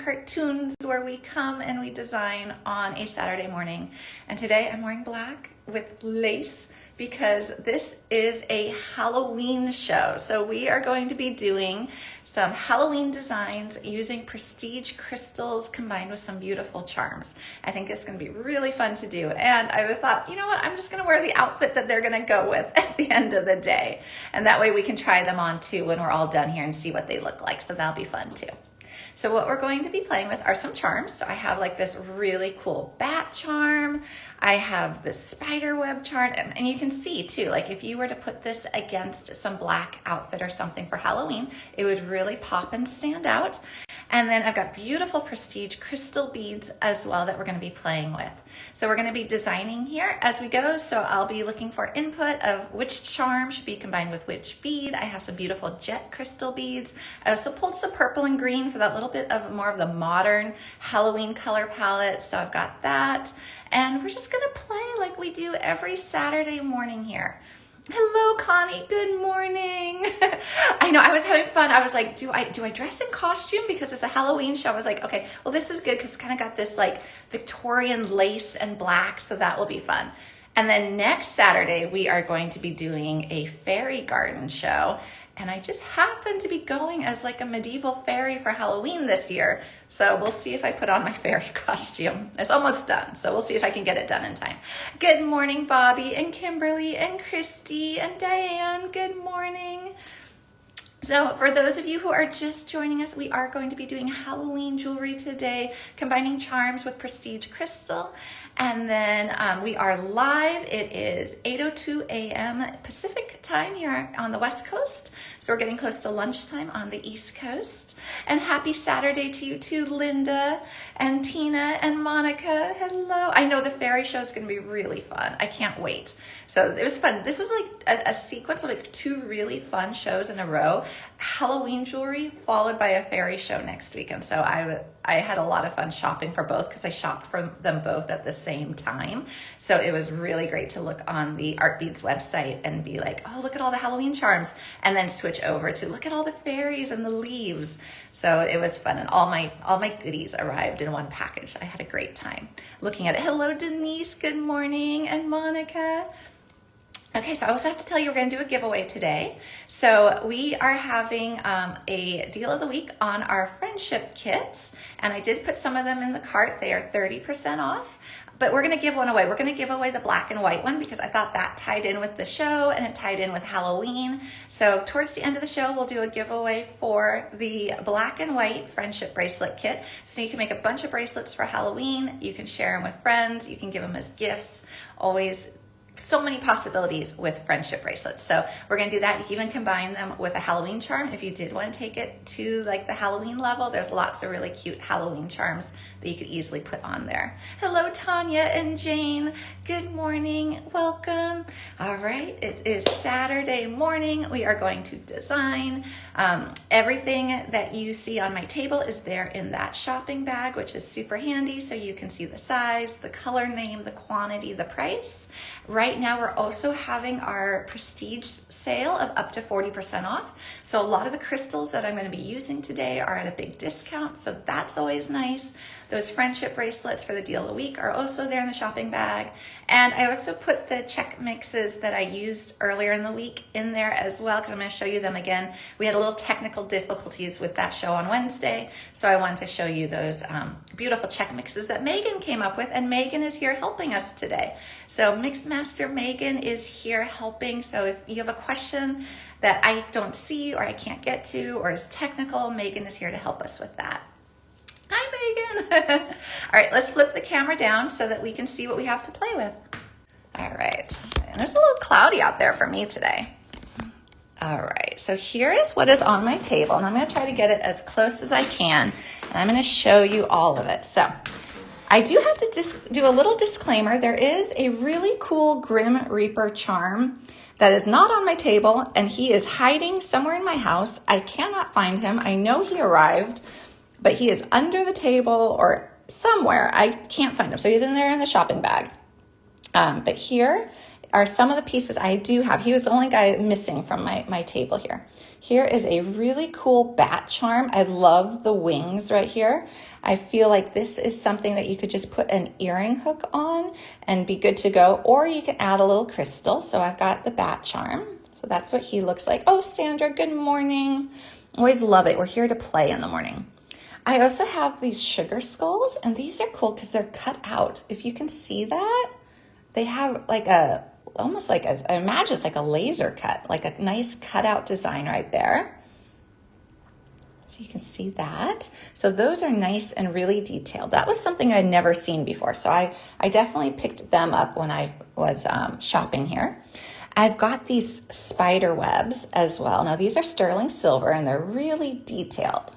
cartoons where we come and we design on a Saturday morning. And today I'm wearing black with lace because this is a Halloween show. So we are going to be doing some Halloween designs using prestige crystals combined with some beautiful charms. I think it's gonna be really fun to do. And I thought, you know what, I'm just gonna wear the outfit that they're gonna go with at the end of the day. And that way we can try them on too when we're all done here and see what they look like. So that'll be fun too. So what we're going to be playing with are some charms. So I have like this really cool bat charm. I have this spiderweb charm, and you can see too, like if you were to put this against some black outfit or something for Halloween, it would really pop and stand out. And then I've got beautiful prestige crystal beads as well that we're going to be playing with. So we're going to be designing here as we go. So I'll be looking for input of which charm should be combined with which bead. I have some beautiful jet crystal beads. I also pulled some purple and green for that little bit of more of the modern Halloween color palette. So I've got that. And we're just going to play like we do every Saturday morning here. Hello, Connie. Good morning. I know I was having fun. I was like, do I dress in costume because it's a Halloween show? I was like, okay, well, this is good because it's kind of got this like Victorian lace and black, so that will be fun. And then next Saturday, we are going to be doing a fairy garden show. And I just happen to be going as like a medieval fairy for Halloween this year. So we'll see if I put on my fairy costume. It's almost done, so we'll see if I can get it done in time. Good morning, Bobby and Kimberly and Christy and Diane. Good morning. So for those of you who are just joining us, we are going to be doing Halloween jewelry today, combining charms with prestige crystal. And then we are live. It is 8:02 a.m. Pacific time here on the West Coast. So we're getting close to lunchtime on the East Coast. And happy Saturday to you too, Linda and Tina and Monica. Hello. I know the fairy show is going to be really fun. I can't wait. So it was fun. This was like a sequence of like two really fun shows in a row. Halloween jewelry followed by a fairy show next week. And so I had a lot of fun shopping for both because I shopped for them both at the same time. So it was really great to look on the Art Beads website and be like, oh, look at all the Halloween charms. And then switch over to look at all the fairies and the leaves. So it was fun. And all my goodies arrived in one package. I had a great time looking at it. Hello, Denise. Good morning. And Monica. Okay, so I also have to tell you we're going to do a giveaway today. So we are having a deal of the week on our friendship kits, and I did put some of them in the cart. They are 30% off, but we're going to give one away. We're going to give away the black and white one because I thought that tied in with the show and it tied in with Halloween. So towards the end of the show, we'll do a giveaway for the black and white friendship bracelet kit. So you can make a bunch of bracelets for Halloween. You can share them with friends. You can give them as gifts. Always so many possibilities with friendship bracelets. So we're going to do that. You can even combine them with a Halloween charm if you did want to take it to like the Halloween level. There's lots of really cute Halloween charms that you could easily put on there. Hello, Tanya and Jane. Good morning. Welcome. All right. It is Saturday morning. We are going to design. Everything that you see on my table is there in that shopping bag, which is super handy. So you can see the size, the color name, the quantity, the price. Right now, we're also having our prestige sale of up to 40% off. So a lot of the crystals that I'm going to be using today are at a big discount. So that's always nice. Those friendship bracelets for the deal of the week are also there in the shopping bag. And I also put the check mixes that I used earlier in the week in there as well, because I'm going to show you them again. We had a little technical difficulties with that show on Wednesday, so I wanted to show you those beautiful check mixes that Megan came up with, and Megan is here helping us today. So Mixmaster Megan is here helping. So if you have a question that I don't see or I can't get to or is technical, Megan is here to help us with that. Hi, Megan. All right, let's flip the camera down so that we can see what we have to play with. All right, and it's a little cloudy out there for me today. All right, so here is what is on my table, and I'm going to try to get it as close as I can, and I'm going to show you all of it. So I do have to do a little disclaimer. There is a really cool Grim Reaper charm that is not on my table, and he is hiding somewhere in my house. I cannot find him. I know he arrived, but he is under the table or somewhere. I can't find him. So he's in there in the shopping bag. But here are some of the pieces I do have. He was the only guy missing from my table here. Here is a really cool bat charm. I love the wings right here. I feel like this is something that you could just put an earring hook on and be good to go, or you can add a little crystal. So I've got the bat charm. So that's what he looks like. Oh, Sandra, good morning. Always love it. We're here to play in the morning. I also have these sugar skulls, and these are cool because they're cut out. If you can see that, they have like almost like I imagine it's like a laser cut, like a nice cutout design right there. So you can see that. So those are nice and really detailed. That was something I'd never seen before. So I definitely picked them up when I was shopping here. I've got these spider webs as well. Now these are sterling silver and they're really detailed.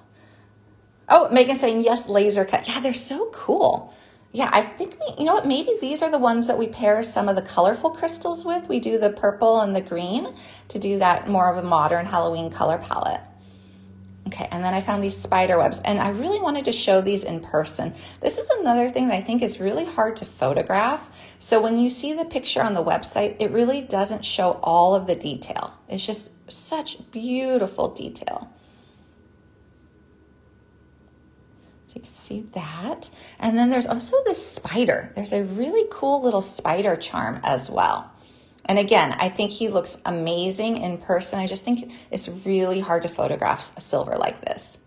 Oh, Megan's saying yes, laser cut. Yeah, they're so cool. Yeah, I think, you know what, maybe these are the ones that we pair some of the colorful crystals with. We do the purple and the green to do that more of a modern Halloween color palette. Okay, and then I found these spider webs, and I really wanted to show these in person. This is another thing that I think is really hard to photograph. So when you see the picture on the website, it really doesn't show all of the detail. It's just such beautiful detail. So you can see that. And then there's also this spider. There's a really cool little spider charm as well. And again, I think he looks amazing in person. I just think it's really hard to photograph a silver like this.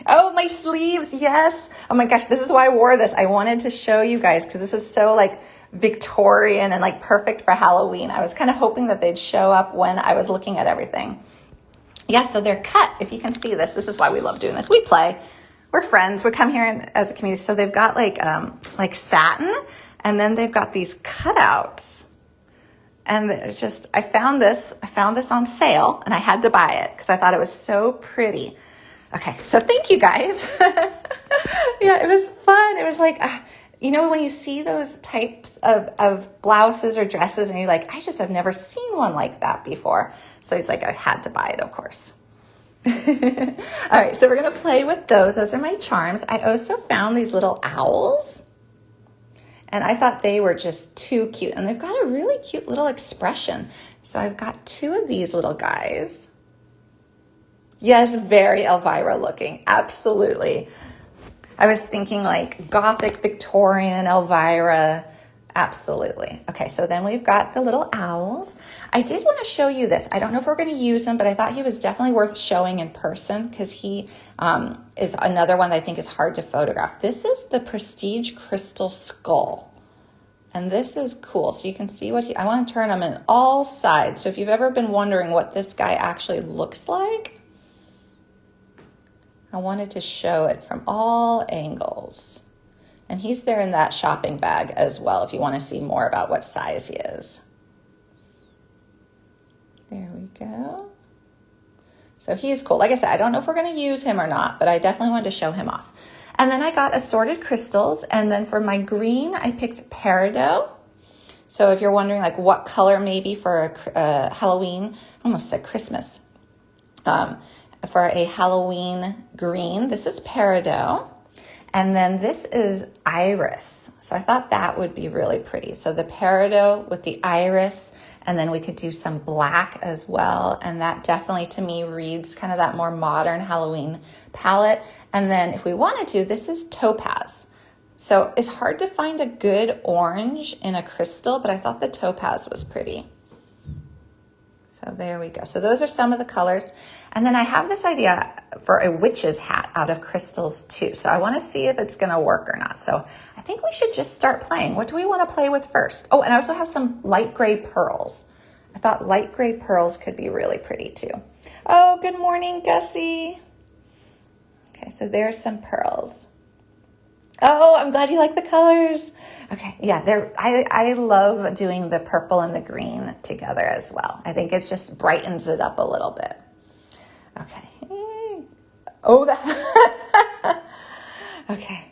Oh, my sleeves, yes. Oh my gosh, this is why I wore this. I wanted to show you guys because this is so like Victorian and like perfect for Halloween. I was kind of hoping that they'd show up when I was looking at everything. Yeah, so they're cut. If you can see this, this is why we love doing this. We play. We're friends. We come here as a community. So they've got like satin, and then they've got these cutouts. And it's just, I found this on sale, and I had to buy it because I thought it was so pretty. Okay, so thank you guys. Yeah, it was fun. It was like, you know, when you see those types of blouses or dresses, and you're like, I just have never seen one like that before. So he's like, I had to buy it, of course. All right, so we're gonna play with those. Those are my charms. I also found these little owls, and I thought they were just too cute, and they've got a really cute little expression. So I've got two of these little guys. Yes, very Elvira looking, absolutely. I was thinking like Gothic Victorian Elvira. Absolutely. Okay, so then we've got the little owls. I did want to show you this. I don't know if we're going to use him, but I thought he was definitely worth showing in person because he is another one that I think is hard to photograph. This is the Prestige Crystal Skull. And this is cool. So you can see what I want to turn him in all sides. So if you've ever been wondering what this guy actually looks like, I wanted to show it from all angles. And he's there in that shopping bag as well if you want to see more about what size he is. There we go. So he's cool. Like I said, I don't know if we're going to use him or not, but I definitely wanted to show him off. And then I got assorted crystals. And then for my green, I picked peridot. So if you're wondering like what color maybe for a Halloween, I almost said Christmas. For a Halloween green, this is peridot. And then this is iris. So I thought that would be really pretty. So the peridot with the iris, and then we could do some black as well. And that definitely to me reads kind of that more modern Halloween palette. And then if we wanted to, this is topaz. So it's hard to find a good orange in a crystal, but I thought the topaz was pretty. So there we go. So those are some of the colors. And then I have this idea for a witch's hat out of crystals too. So I want to see if it's going to work or not. So I think we should just start playing. What do we want to play with first? Oh, and I also have some light gray pearls. I thought light gray pearls could be really pretty too. Oh, good morning, Gussie. Okay, so there's some pearls. Oh, I'm glad you like the colors. Okay, yeah, I love doing the purple and the green together as well. I think it just brightens it up a little bit. Okay. Oh, that. Okay.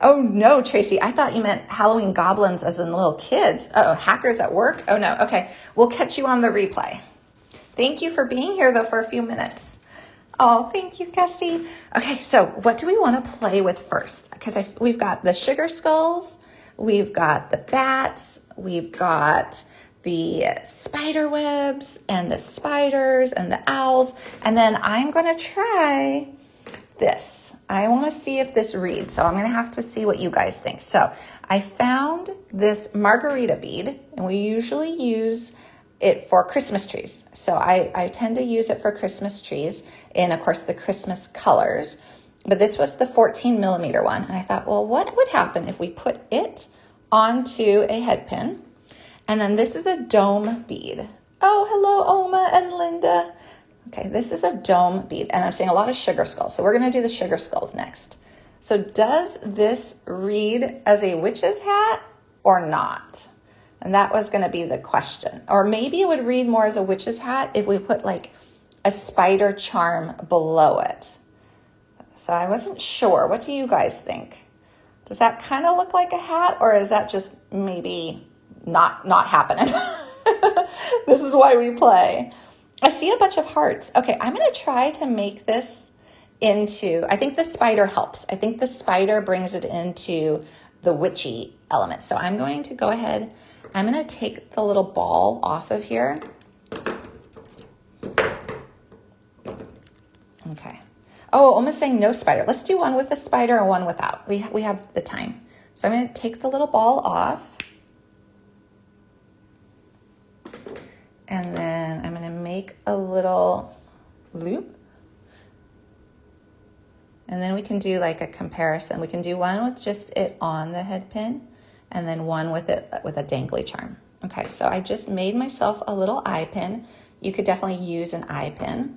Oh no, Tracy, I thought you meant Halloween goblins as in little kids. Uh-oh, hackers at work? Oh no, okay. We'll catch you on the replay. Thank you for being here though for a few minutes. Oh, thank you, Gussie. Okay, so what do we want to play with first? Because we've got the sugar skulls, we've got the bats, we've got the spider webs and the spiders and the owls. And then I'm gonna try this. I wanna see if this reads. So I'm gonna have to see what you guys think. So I found this margarita bead, and we usually use it for Christmas trees. So I tend to use it for Christmas trees in, of course, the Christmas colors. But this was the 14 millimeter one. And I thought, well, what would happen if we put it onto a head pin? And then this is a dome bead. Oh, hello, Oma and Linda. Okay, this is a dome bead. And I'm seeing a lot of sugar skulls. So we're going to do the sugar skulls next. So does this read as a witch's hat or not? And that was going to be the question. Or maybe it would read more as a witch's hat if we put like a spider charm below it. So I wasn't sure. What do you guys think? Does that kind of look like a hat, or is that just maybe not happening? This is why we play. I see a bunch of hearts. Okay, I'm going to try to make this into, I think the spider helps. I think the spider brings it into the witchy element. So I'm going to go ahead, I'm going to take the little ball off of here. Okay. Oh, almost saying no spider. Let's do one with the spider and one without. We have the time. So I'm going to take the little ball off. And then I'm going to make a little loop. And then we can do like a comparison. We can do one with just it on the head pin, and then one with it with a dangly charm. Okay, so I just made myself a little eye pin. You could definitely use an eye pin.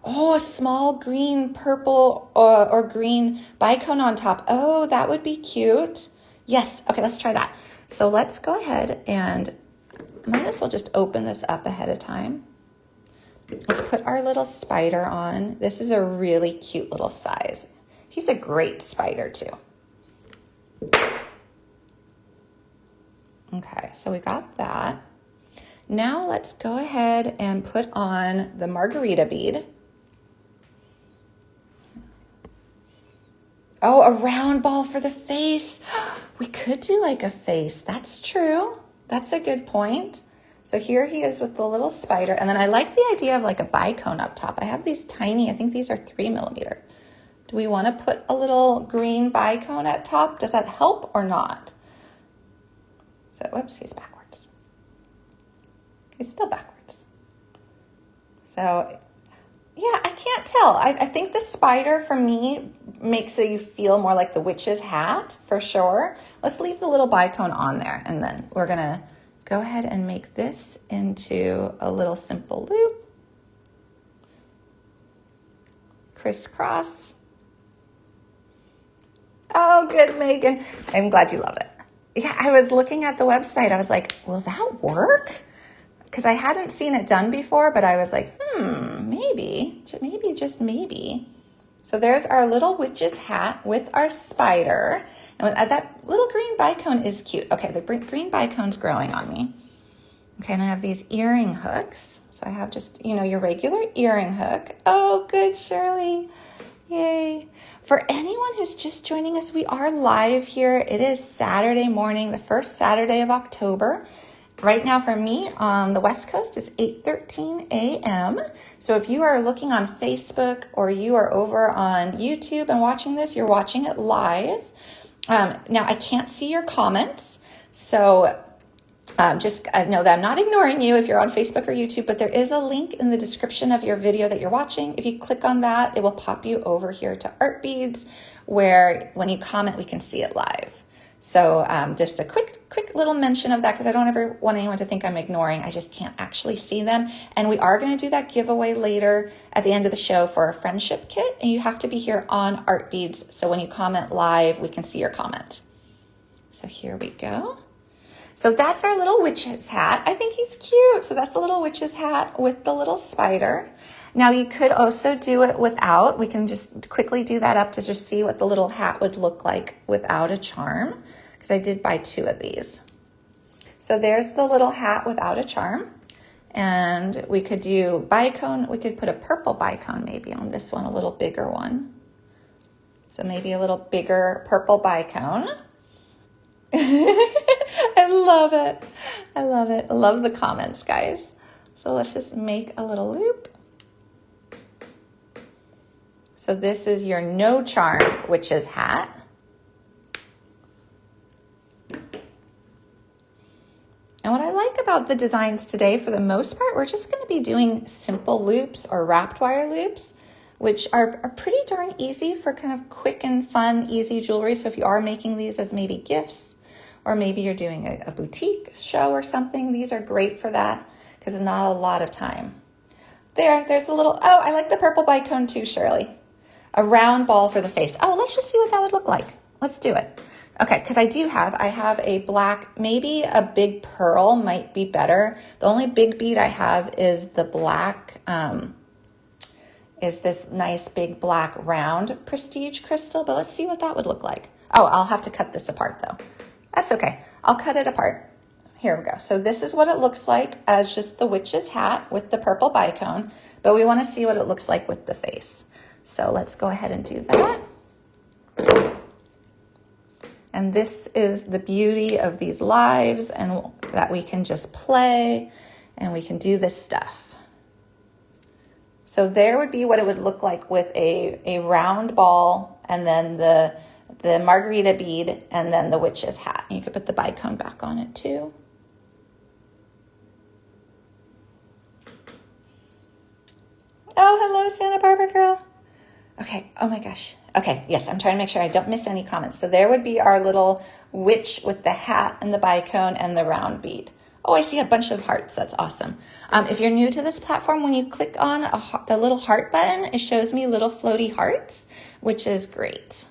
Oh, a small green, purple, or green bicone on top. Oh, that would be cute. Yes, okay, let's try that. So let's go ahead and might as well just open this up ahead of time. Let's put our little spider on. This is a really cute little size. He's a great spider too. Okay, so we got that. Now let's go ahead and put on the margarita bead. Oh, a round ball for the face. We could do like a face. That's true. That's a good point. So here he is with the little spider. And then I like the idea of like a bicone up top. I have these tiny, I think these are 3 millimeter. Do we want to put a little green bicone at top? Does that help or not? So, whoops, he's backwards. He's still backwards. So, yeah, I can't tell. I think the spider for me makes you feel more like the witch's hat for sure. Let's leave the little bicone on there, and then we're gonna go ahead and make this into a little simple loop. Crisscross. Oh, good, Megan. I'm glad you love it. Yeah, I was looking at the website. I was like, will that work? Because I hadn't seen it done before, but I was like, maybe, just maybe. So there's our little witch's hat with our spider. And that little green bicone is cute. Okay, the green bicone's growing on me. Okay, and I have these earring hooks. So I have just, your regular earring hook. Oh, good, Shirley. Yay. For anyone who's just joining us, we are live here. It is Saturday morning, the first Saturday of October. Right now for me on the West Coast, it's 8:13 a.m. So if you are looking on Facebook or you are over on YouTube and watching this, you're watching it live. Now I can't see your comments, so just know that I'm not ignoring you if you're on Facebook or YouTube, but there is a link in the description of your video that you're watching. If you click on that, it will pop you over here to Art Beads, where when you comment, we can see it live. So just a quick little mention of that, because I don't ever want anyone to think I'm ignoring. I just can't actually see them. And we are going to do that giveaway later at the end of the show for a friendship kit. And you have to be here on Art Beads. So when you comment live, we can see your comment. So here we go. So that's our little witch's hat. I think he's cute. So that's the little witch's hat with the little spider. Now you could also do it without. We can just quickly do that up to just see what the little hat would look like without a charm, because I did buy 2 of these. So there's the little hat without a charm. And we could do bicone. We could put a purple bicone maybe on this one, a little bigger one. So maybe a little bigger purple bicone. I love it. I love it. I love the comments, guys. So let's just make a little loop. So this is your no charm witch's hat. And what I like about the designs today, for the most part, we're just going to be doing simple loops or wrapped wire loops, which are pretty darn easy for kind of quick and fun, easy jewelry. So if you are making these as maybe gifts, or maybe you're doing a boutique show or something, these are great for that because it's not a lot of time. There's a little, oh, I like the purple bicone too, Shirley. A round ball for the face. Oh, let's just see what that would look like. Let's do it. Okay, because I have a black, maybe a big pearl might be better. The only big bead I have is the black, is this nice big black round prestige crystal, but let's see what that would look like. Oh, I'll have to cut this apart though. That's okay. I'll cut it apart. Here we go. So this is what it looks like as just the witch's hat with the purple bicone, but we want to see what it looks like with the face. So let's go ahead and do that. And this is the beauty of these lives, and that we can just play and we can do this stuff. So there would be what it would look like with a round ball, and then the margarita bead, and then the witch's hat. You could put the bicone back on it too. Oh, hello, Santa Barbara girl. Okay, oh my gosh. Okay, yes, I'm trying to make sure I don't miss any comments. So there would be our little witch with the hat and the bicone and the round bead. Oh, I see a bunch of hearts. That's awesome. If you're new to this platform, when you click on the little heart button, it shows me little floaty hearts, which is great.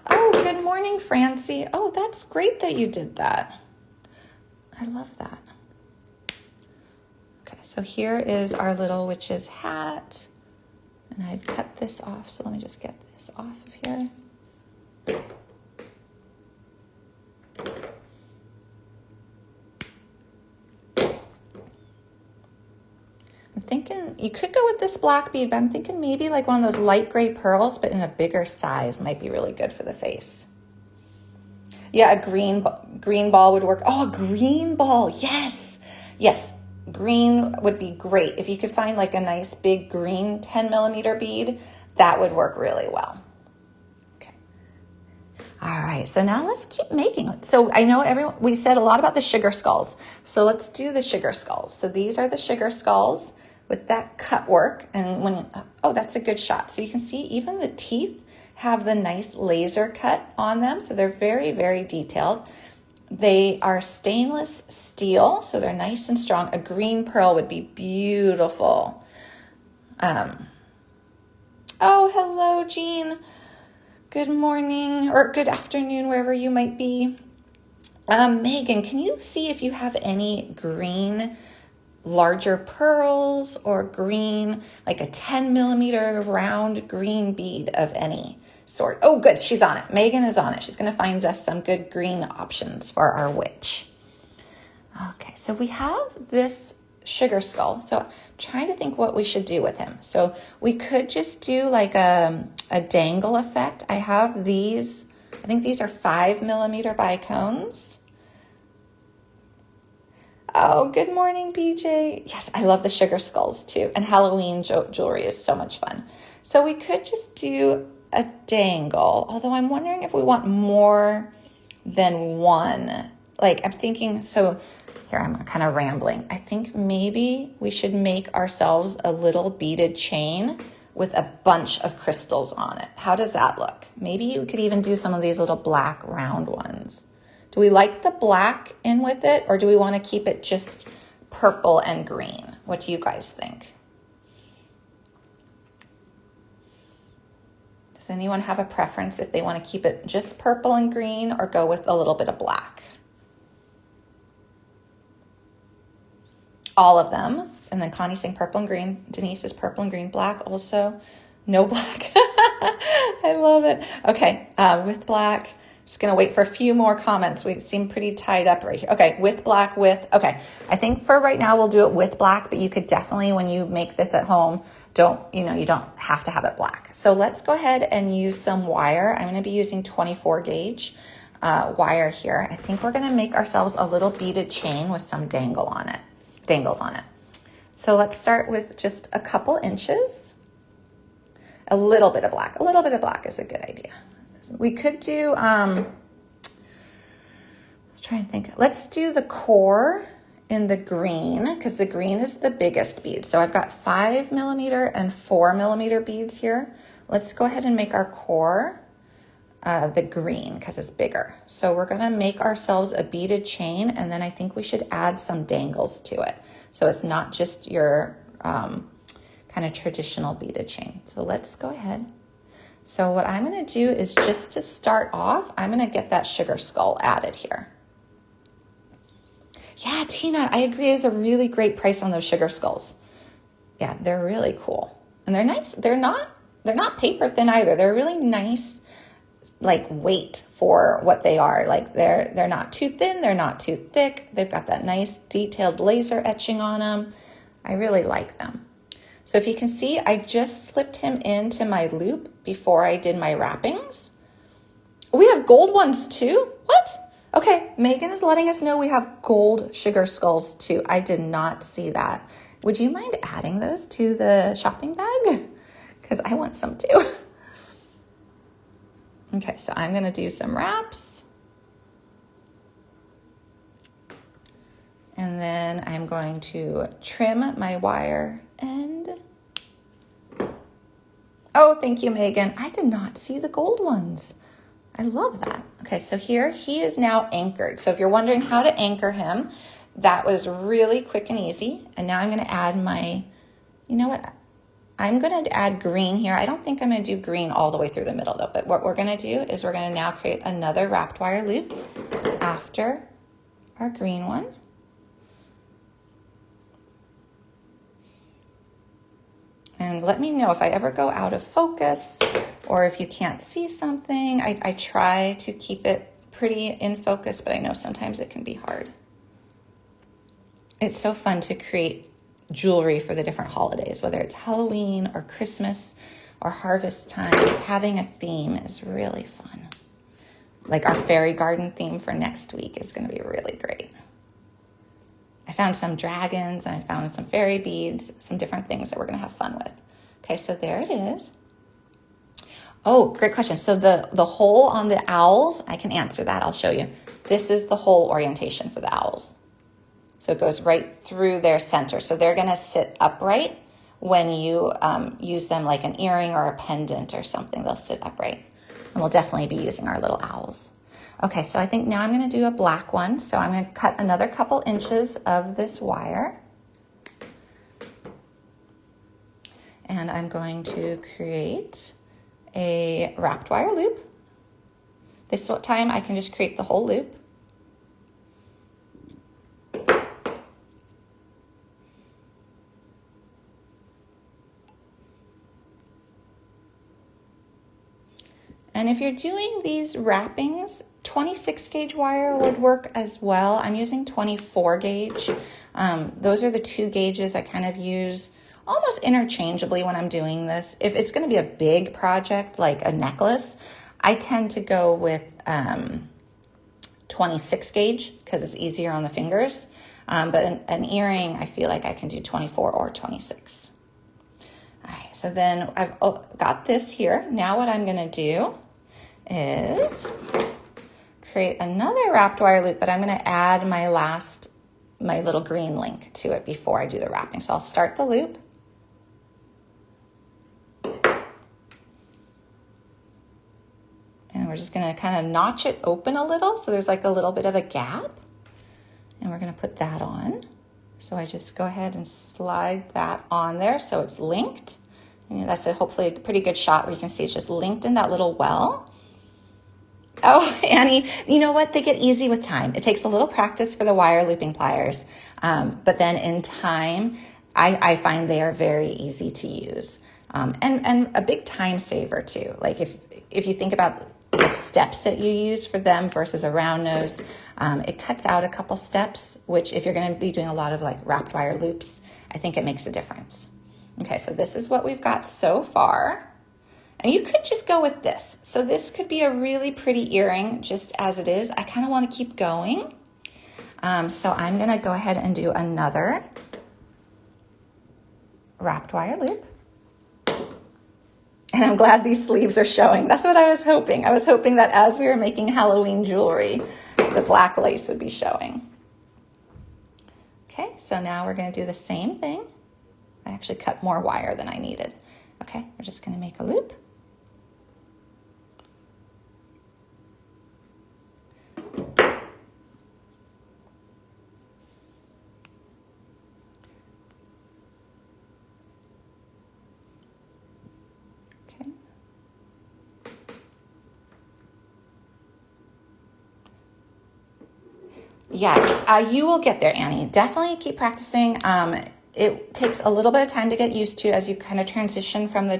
Oh, good morning, Francie. Oh, that's great that you did that. I love that. Okay, so here is our little witch's hat. And I'd cut this off, so let me just get this off of here. I'm thinking you could go with this black bead, but I'm thinking maybe like one of those light gray pearls, but in a bigger size might be really good for the face. Yeah, a green ball would work. Oh, a green ball, yes. Yes, green would be great. If you could find like a nice big green 10 millimeter bead, that would work really well. Okay. All right, so now let's keep making it. So I know we said a lot about the sugar skulls. So let's do the sugar skulls. So these are the sugar skulls with that cut work. And oh, that's a good shot. So you can see even the teeth have the nice laser cut on them. So they're very, very detailed. They are stainless steel, so they're nice and strong. A green pearl would be beautiful. Oh, hello, Jean. Good morning or good afternoon, wherever you might be. Megan, can you see if you have any green larger pearls or green, like a 10 millimeter round green bead of any sort? Oh, good. She's on it. Megan is on it. She's going to find us some good green options for our witch. Okay, so we have this sugar skull. So I'm trying to think what we should do with him. So we could just do like a dangle effect. I have these, I think these are 5 millimeter bicones. Oh, good morning, BJ. Yes, I love the sugar skulls too. And Halloween jewelry is so much fun. So we could just do a dangle, although I'm wondering if we want more than one. Like I'm thinking, so here I'm kind of rambling. I think maybe we should make ourselves a little beaded chain with a bunch of crystals on it. How does that look? Maybe we could even do some of these little black round ones. Do we like the black in with it, or do we want to keep it just purple and green? What do you guys think? Does anyone have a preference if they want to keep it just purple and green or go with a little bit of black? All of them. And then Connie's saying purple and green. Denise is purple and green. Black also. No black. I love it. Okay, with black. Just gonna wait for a few more comments. We seem pretty tied up right here. Okay, with black, with, okay. I think for right now, we'll do it with black, but you could definitely, when you make this at home, you don't have to have it black. So let's go ahead and use some wire. I'm gonna be using 24 gauge wire here. I think we're gonna make ourselves a little beaded chain with some dangles on it. So let's start with just a couple inches. A little bit of black is a good idea. We could do, let's try and think. Let's do the core in the green, because the green is the biggest bead. So I've got 5 millimeter and 4 millimeter beads here. Let's go ahead and make our core the green, because it's bigger. So we're gonna make ourselves a beaded chain, and then I think we should add some dangles to it. So it's not just your kind of traditional beaded chain. So let's go ahead. So what I'm gonna do is, just to start off, I'm gonna get that sugar skull added here. Yeah, Tina, I agree, is a really great price on those sugar skulls. Yeah, they're really cool. And they're nice. They're not paper thin either. They're really nice, like, weight for what they are. Like, they're not too thin, they're not too thick. They've got that nice detailed laser etching on them. I really like them. So if you can see, I just slipped him into my loop before I did my wrappings. We have gold ones too? What? Okay, Megan is letting us know we have gold sugar skulls too. I did not see that. Would you mind adding those to the shopping bag? Because I want some too. Okay, so I'm gonna do some wraps. And then I'm going to trim my wire end. Oh, thank you, Megan. I did not see the gold ones. I love that. Okay, so here he is now anchored. So if you're wondering how to anchor him, that was really quick and easy. And now I'm gonna add my, you know what? I'm gonna add green here. I don't think I'm gonna do green all the way through the middle though, but what we're gonna do is we're gonna now create another wrapped wire loop after our green one. And let me know if I ever go out of focus or if you can't see something. I try to keep it pretty in focus, but I know sometimes it can be hard. It's so fun to create jewelry for the different holidays, whether it's Halloween or Christmas or harvest time. Having a theme is really fun. Like our fairy garden theme for next week is going to be really great. I found some dragons and I found some fairy beads, some different things that we're going to have fun with. Okay, so there it is. Oh, great question. So the hole on the owls, I can answer that. I'll show you. This is the hole orientation for the owls. So it goes right through their center. So they're going to sit upright when you use them like an earring or a pendant or something. They'll sit upright. And we'll definitely be using our little owls. Okay, so I think now I'm going to do a black one. So I'm going to cut another couple inches of this wire. And I'm going to create a wrapped wire loop. This time I can just create the whole loop. And if you're doing these wrappings, 26 gauge wire would work as well. I'm using 24 gauge. Those are the two gauges I kind of use almost interchangeably when I'm doing this. If it's gonna be a big project like a necklace, I tend to go with 26 gauge because it's easier on the fingers. But an earring, I feel like I can do 24 or 26. All right, so then I've got this here. Now what I'm gonna do is create another wrapped wire loop, but I'm gonna add my little green link to it before I do the wrapping. So I'll start the loop. And we're just gonna kind of notch it open a little so there's like a little bit of a gap. And we're gonna put that on. So I just go ahead and slide that on there so it's linked. And that's hopefully a pretty good shot where you can see it's just linked in that little well. Oh, Annie, you know what? They get easy with time. It takes a little practice for the wire looping pliers. But then in time, I find they are very easy to use. And a big time saver too. Like if you think about the steps that you use for them versus a round nose. It cuts out a couple steps, which if you're going to be doing a lot of like wrapped wire loops, I think it makes a difference. Okay, so this is what we've got so far. And you could just go with this. So this could be a really pretty earring just as it is. I kind of want to keep going. So I'm going to go ahead and do another wrapped wire loop. And I'm glad these sleeves are showing. That's what I was hoping. I was hoping that as we were making Halloween jewelry, the black lace would be showing. Okay, so now we're going to do the same thing. I actually cut more wire than I needed. Okay, we're just going to make a loop. Yeah, you will get there, Annie. Definitely keep practicing. It takes a little bit of time to get used to as you kind of transition from the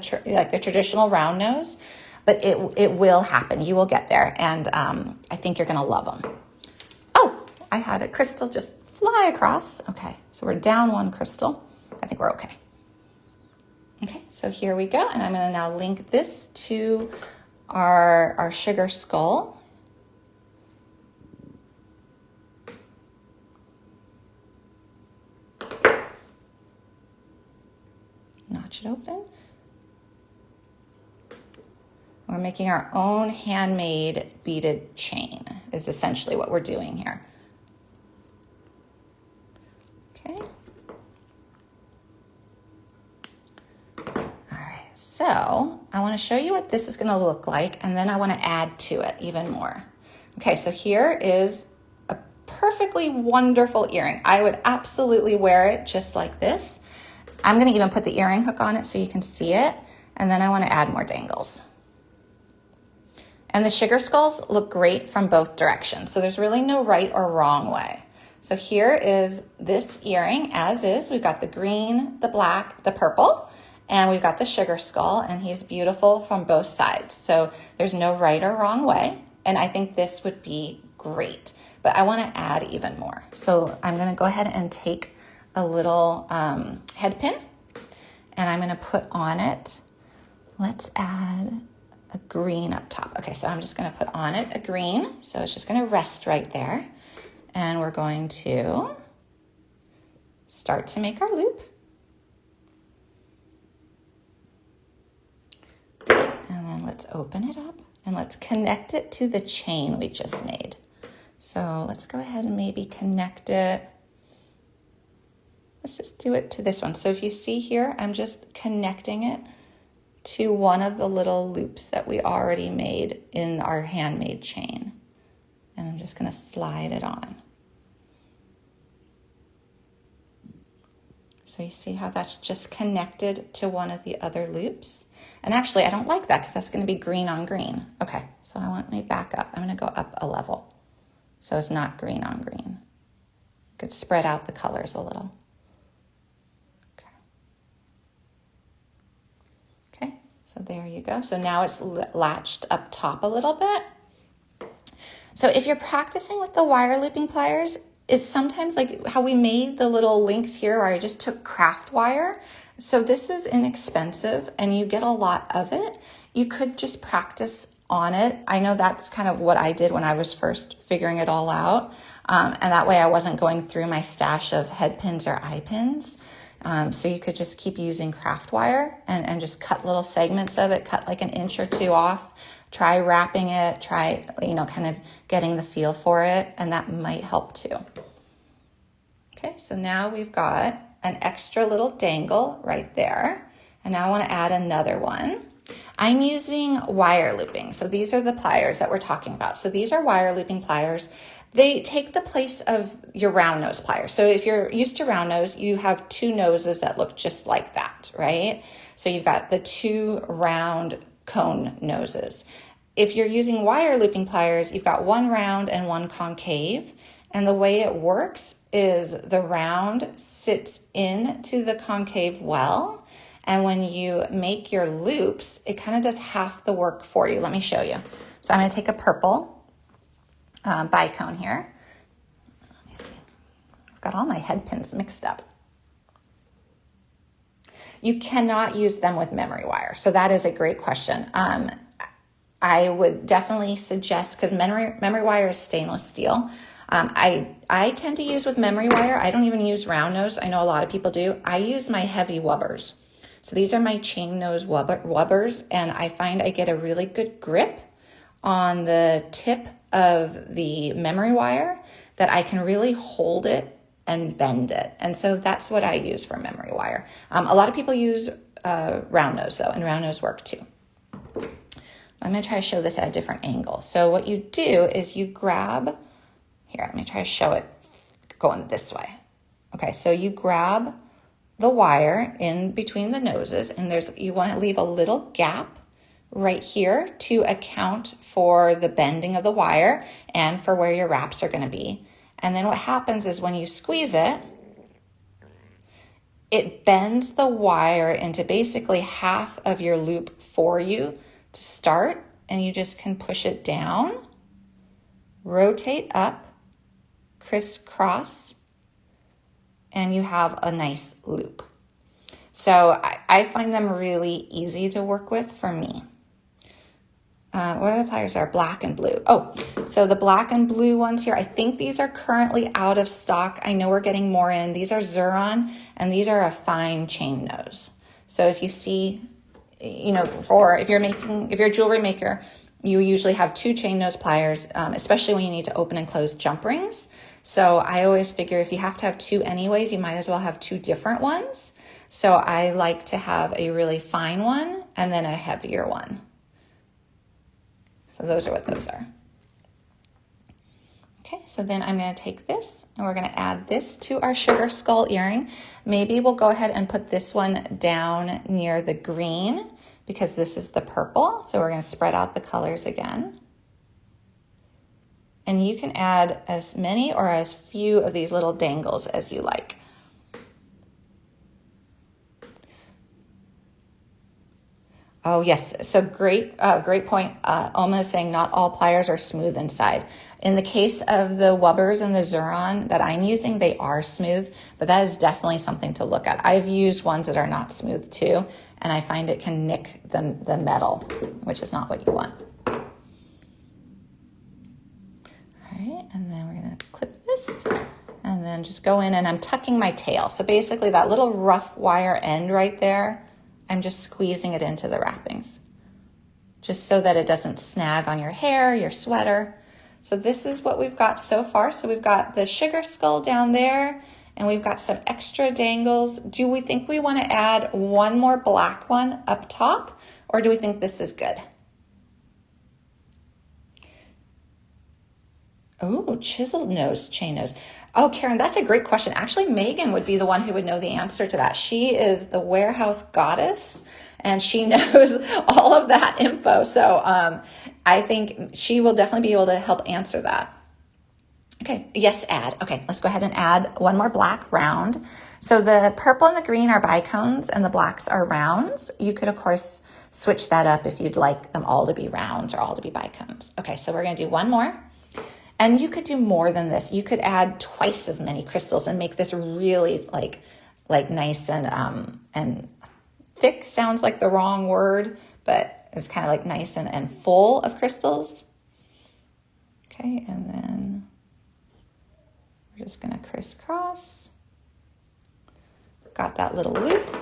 traditional round nose, but it will happen. You will get there, and I think you're going to love them. Oh, I had a crystal just fly across. Okay, so we're down one crystal. I think we're okay. Okay, so here we go, and I'm going to now link this to our sugar skull. Notch it open. We're making our own handmade beaded chain is essentially what we're doing here. Okay. All right, so I want to show you what this is going to look like, and then I want to add to it even more. Okay, so here is a perfectly wonderful earring. I would absolutely wear it just like this. I'm going to even put the earring hook on it so you can see it. And then I want to add more dangles. And the sugar skulls look great from both directions. So there's really no right or wrong way. So here is this earring as is. We've got the green, the black, the purple, and we've got the sugar skull. And he's beautiful from both sides. So there's no right or wrong way. And I think this would be great. But I want to add even more. So I'm going to go ahead and take a little head pin, and I'm going to put on it, let's add a green up top. Okay, so I'm just going to put on it a green, so it's just going to rest right there, and we're going to start to make our loop. And then let's open it up, and let's connect it to the chain we just made. So let's go ahead and maybe connect it. Let's just do it to this one. So if you see here, I'm just connecting it to one of the little loops that we already made in our handmade chain. And I'm just going to slide it on. So you see how that's just connected to one of the other loops? And actually, I don't like that because that's going to be green on green. Okay, so I want me back up. I'm going to go up a level. So it's not green on green. You could spread out the colors a little. So there you go. So now it's latched up top a little bit. So if you're practicing with the wire looping pliers, it's sometimes like how we made the little links here where I just took craft wire. So this is inexpensive and you get a lot of it. You could just practice on it. I know that's kind of what I did when I was first figuring it all out. And that way I wasn't going through my stash of head pins or eye pins. So you could just keep using craft wire and just cut little segments of it, cut like an inch or two off, try wrapping it, try, kind of getting the feel for it, and that might help too. Okay, so now we've got an extra little dangle right there, and now I want to add another one. I'm using wire looping. So these are the pliers that we're talking about. So these are wire looping pliers. They take the place of your round nose pliers. So if you're used to round nose, you have two noses that look just like that, right? So you've got the two round cone noses. If you're using wire looping pliers, you've got one round and one concave. And the way it works is the round sits into the concave well, And when you make your loops, it kind of does half the work for you. Let me show you. So I'm going to take a purple bicone here. Let me see. I've got all my head pins mixed up. You cannot use them with memory wire. So that is a great question. I would definitely suggest, because memory wire is stainless steel. I tend to use with memory wire. I don't even use round nose. I know a lot of people do. I use my heavy wubbers. So these are my chain nose wubbers, and I find I get a really good grip on the tip of the memory wire that I can really hold it and bend it. And so that's what I use for memory wire. A lot of people use round nose though, and round nose work too. I'm going to try to show this at a different angle. So what you do is you grab, here, let me try to show it going this way. Okay, so you grab the wire in between the noses, and you want to leave a little gap right here to account for the bending of the wire and for where your wraps are going to be. And then what happens is when you squeeze it, it bends the wire into basically half of your loop for you to start, and you just can push it down, rotate up, crisscross, and you have a nice loop. So I find them really easy to work with for me. What other pliers are black and blue? Oh, so the black and blue ones here, I think these are currently out of stock. I know we're getting more in. These are Xuron, and these are a fine chain nose. So if you see, you know, if you're a jewelry maker, you usually have 2 chain nose pliers, especially when you need to open and close jump rings. So I always figure if you have to have 2 anyways, you might as well have 2 different ones. So I like to have a really fine one and then a heavier one. So those are what those are. Okay, so then I'm going to take this and we're going to add this to our sugar skull earring. Maybe we'll go ahead and put this one down near the green because this is the purple. So we're going to spread out the colors again. And you can add as many or as few of these little dangles as you like. Oh yes, so great point. Oma is saying not all pliers are smooth inside. In the case of the wubbers and the Xuron that I'm using, they are smooth, but that is definitely something to look at. I've used ones that are not smooth too, and I find it can nick the metal, which is not what you want. All right, and then we're gonna clip this, and then just go in, and I'm tucking my tail. So basically that little rough wire end right there, I'm just squeezing it into the wrappings, just so that it doesn't snag on your hair, your sweater. So this is what we've got so far. So we've got the sugar skull down there, and we've got some extra dangles. Do we think we want to add one more black one up top, or do we think this is good? Oh, chiseled nose, chain nose. Oh, Karen, that's a great question. Actually, Megan would be the one who would know the answer to that. She is the warehouse goddess, and she knows all of that info. So I think she will definitely be able to help answer that. Okay, yes, add. Okay, let's go ahead and add one more black round. So the purple and the green are bicones, and the blacks are rounds. You could, of course, switch that up if you'd like them all to be rounds or all to be bicones. Okay, so we're going to do one more. And you could do more than this. You could add twice as many crystals and make this really like nice and thick. Sounds like the wrong word, but it's kind of like nice and full of crystals. Okay, and then we're just gonna crisscross. Got that little loop.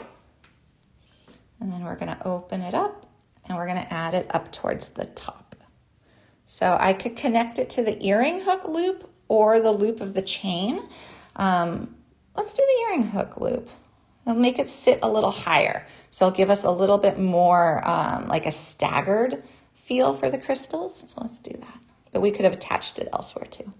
And then we're gonna open it up and we're gonna add it up towards the top. So I could connect it to the earring hook loop or the loop of the chain. Let's do the earring hook loop. It'll make it sit a little higher. So it'll give us a little bit more like a staggered feel for the crystals. So let's do that. But we could have attached it elsewhere too.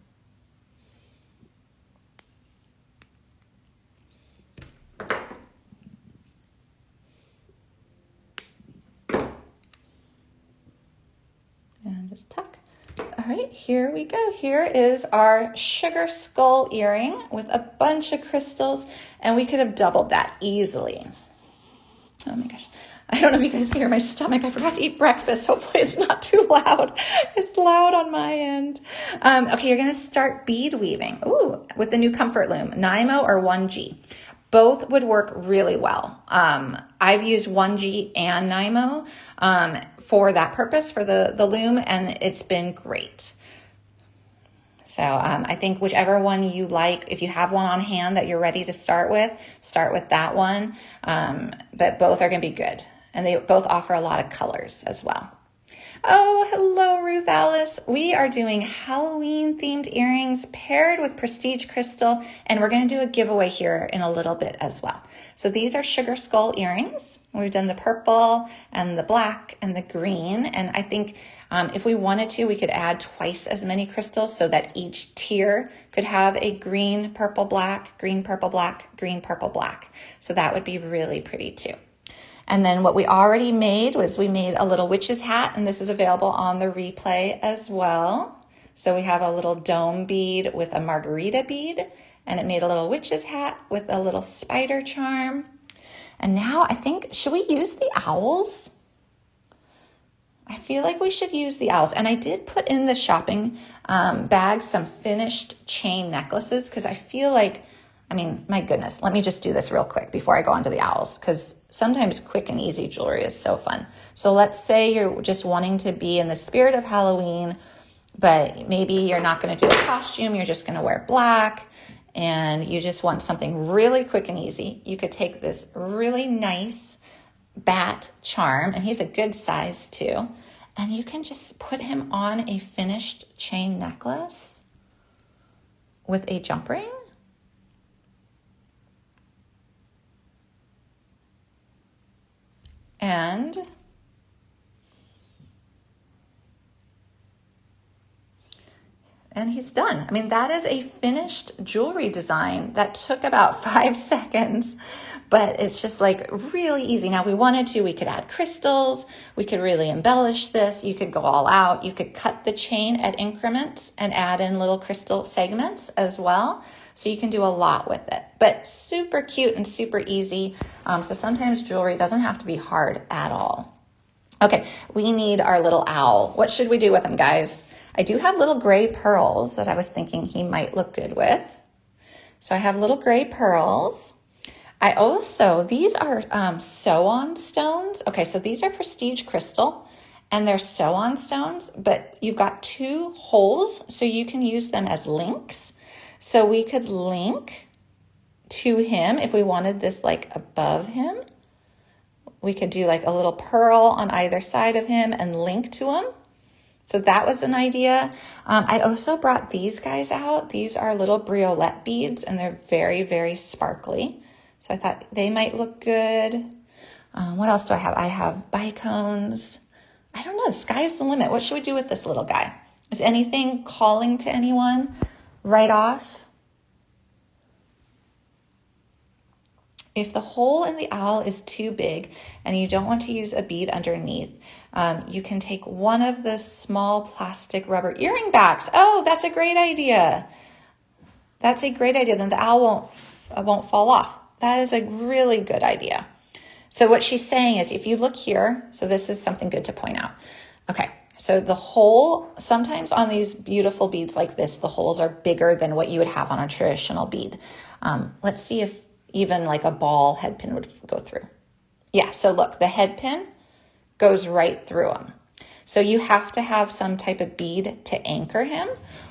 And just tuck. All right, here we go. Here is our sugar skull earring with a bunch of crystals, and we could have doubled that easily. Oh my gosh. I don't know if you guys can hear my stomach. I forgot to eat breakfast. Hopefully it's not too loud. It's loud on my end. Okay, you're going to start bead weaving. Ooh, with the new Comfort Loom, Nymo or 1G. Both would work really well. I've used 1G and Nymo for that purpose, for the loom, and it's been great. So I think whichever one you like, if you have one on hand that you're ready to start with that one. But both are going to be good. And they both offer a lot of colors as well. Oh, hello, Ruth Alice. We are doing Halloween themed earrings paired with prestige crystal. And we're going to do a giveaway here in a little bit as well. So these are sugar skull earrings. We've done the purple and the black and the green. And I think if we wanted to, we could add twice as many crystals so that each tier could have a green, purple, black, green, purple, black, green, purple, black. So that would be really pretty too. And then what we already made was we made a little witch's hat, and this is available on the replay as well. So we have a little dome bead with a margarita bead, and it made a little witch's hat with a little spider charm. And now I think, should we use the owls? I feel like we should use the owls. And I did put in the shopping bag some finished chain necklaces because I feel like, I mean, my goodness, let me just do this real quick before I go on to the owls, because sometimes quick and easy jewelry is so fun. So let's say you're just wanting to be in the spirit of Halloween, but maybe you're not going to do a costume. You're just going to wear black and you just want something really quick and easy. You could take this really nice bat charm, and he's a good size too, and you can just put him on a finished chain necklace with a jump ring. And he's done. I mean, that is a finished jewelry design that took about 5 seconds, but it's just like really easy. Now, if we wanted to, we could add crystals. We could really embellish this. You could go all out. You could cut the chain at increments and add in little crystal segments as well. So you can do a lot with it, but super cute and super easy. So sometimes jewelry doesn't have to be hard at all. Okay, we need our little owl. What should we do with him, guys? I do have little gray pearls that I was thinking he might look good with. So I have little gray pearls. I also, these are sew-on stones. Okay, so these are prestige crystal and they're sew-on stones, but you've got 2 holes so you can use them as links. So we could link to him if we wanted this like above him. We could do like a little pearl on either side of him and link to him. So that was an idea. I also brought these guys out. These are little briolette beads and they're very, very sparkly. So I thought they might look good. What else do I have? I have bicones. I don't know, the sky's the limit. What should we do with this little guy? Is anything calling to anyone right off? If the hole in the owl is too big and you don't want to use a bead underneath, you can take one of the small plastic rubber earring backs. Oh, that's a great idea. That's a great idea. Then the owl won't fall off. That is a really good idea. So what she's saying is if you look here, so this is something good to point out. Okay, so the hole, sometimes on these beautiful beads like this, the holes are bigger than what you would have on a traditional bead. Let's see if even like a ball head pin would go through. Yeah, so look, the head pin goes right through them. So you have to have some type of bead to anchor him,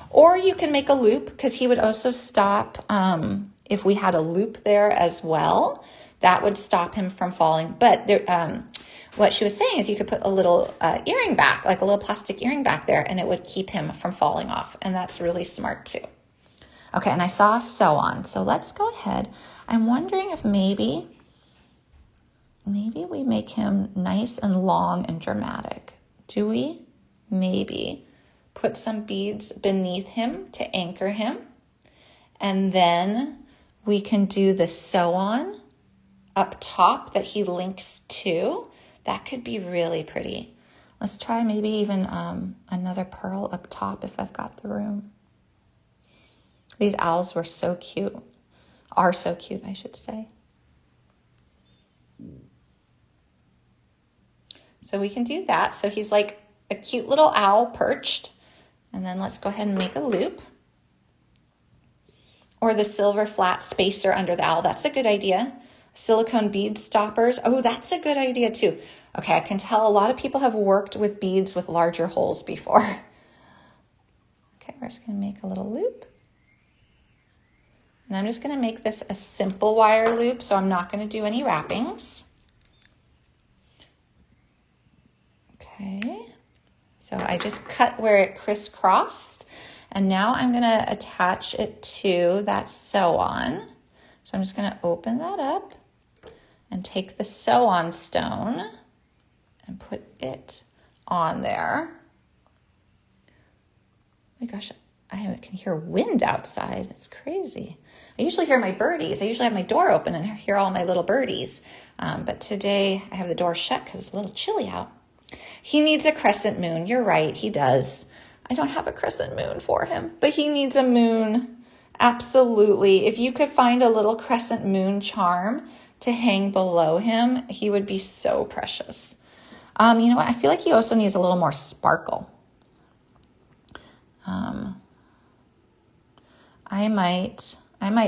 or you can make a loop because he would also stop if we had a loop there as well. That would stop him from falling. But there, what she was saying is you could put a little earring back, like a little plastic earring back there, and it would keep him from falling off. And that's really smart too. Okay, and I saw sew on. So let's go ahead. I'm wondering if maybe we make him nice and long and dramatic. Do we? Maybe put some beads beneath him to anchor him. And then we can do the sew on up top that he links to. That could be really pretty. Let's try maybe even another pearl up top if I've got the room. These owls were so cute. Are so cute, I should say. So we can do that. So he's like a cute little owl perched. And then let's go ahead and make a loop. Or the silver flat spacer under the owl. That's a good idea. Silicone bead stoppers. Oh, that's a good idea too. Okay, I can tell a lot of people have worked with beads with larger holes before. Okay, we're just going to make a little loop. And I'm just going to make this a simple wire loop, so I'm not going to do any wrappings. Okay, so I just cut where it crisscrossed. And now I'm going to attach it to that sew-on. So I'm just going to open that up and take the sew-on stone and put it on there. Oh my gosh, I can hear wind outside. It's crazy. I usually hear my birdies. I usually have my door open and hear all my little birdies. But today I have the door shut because it's a little chilly out. He needs a crescent moon. You're right, he does. I don't have a crescent moon for him, but he needs a moon. Absolutely. If you could find a little crescent moon charm to hang below him, he would be so precious. You know what? I feel like he also needs a little more sparkle. I might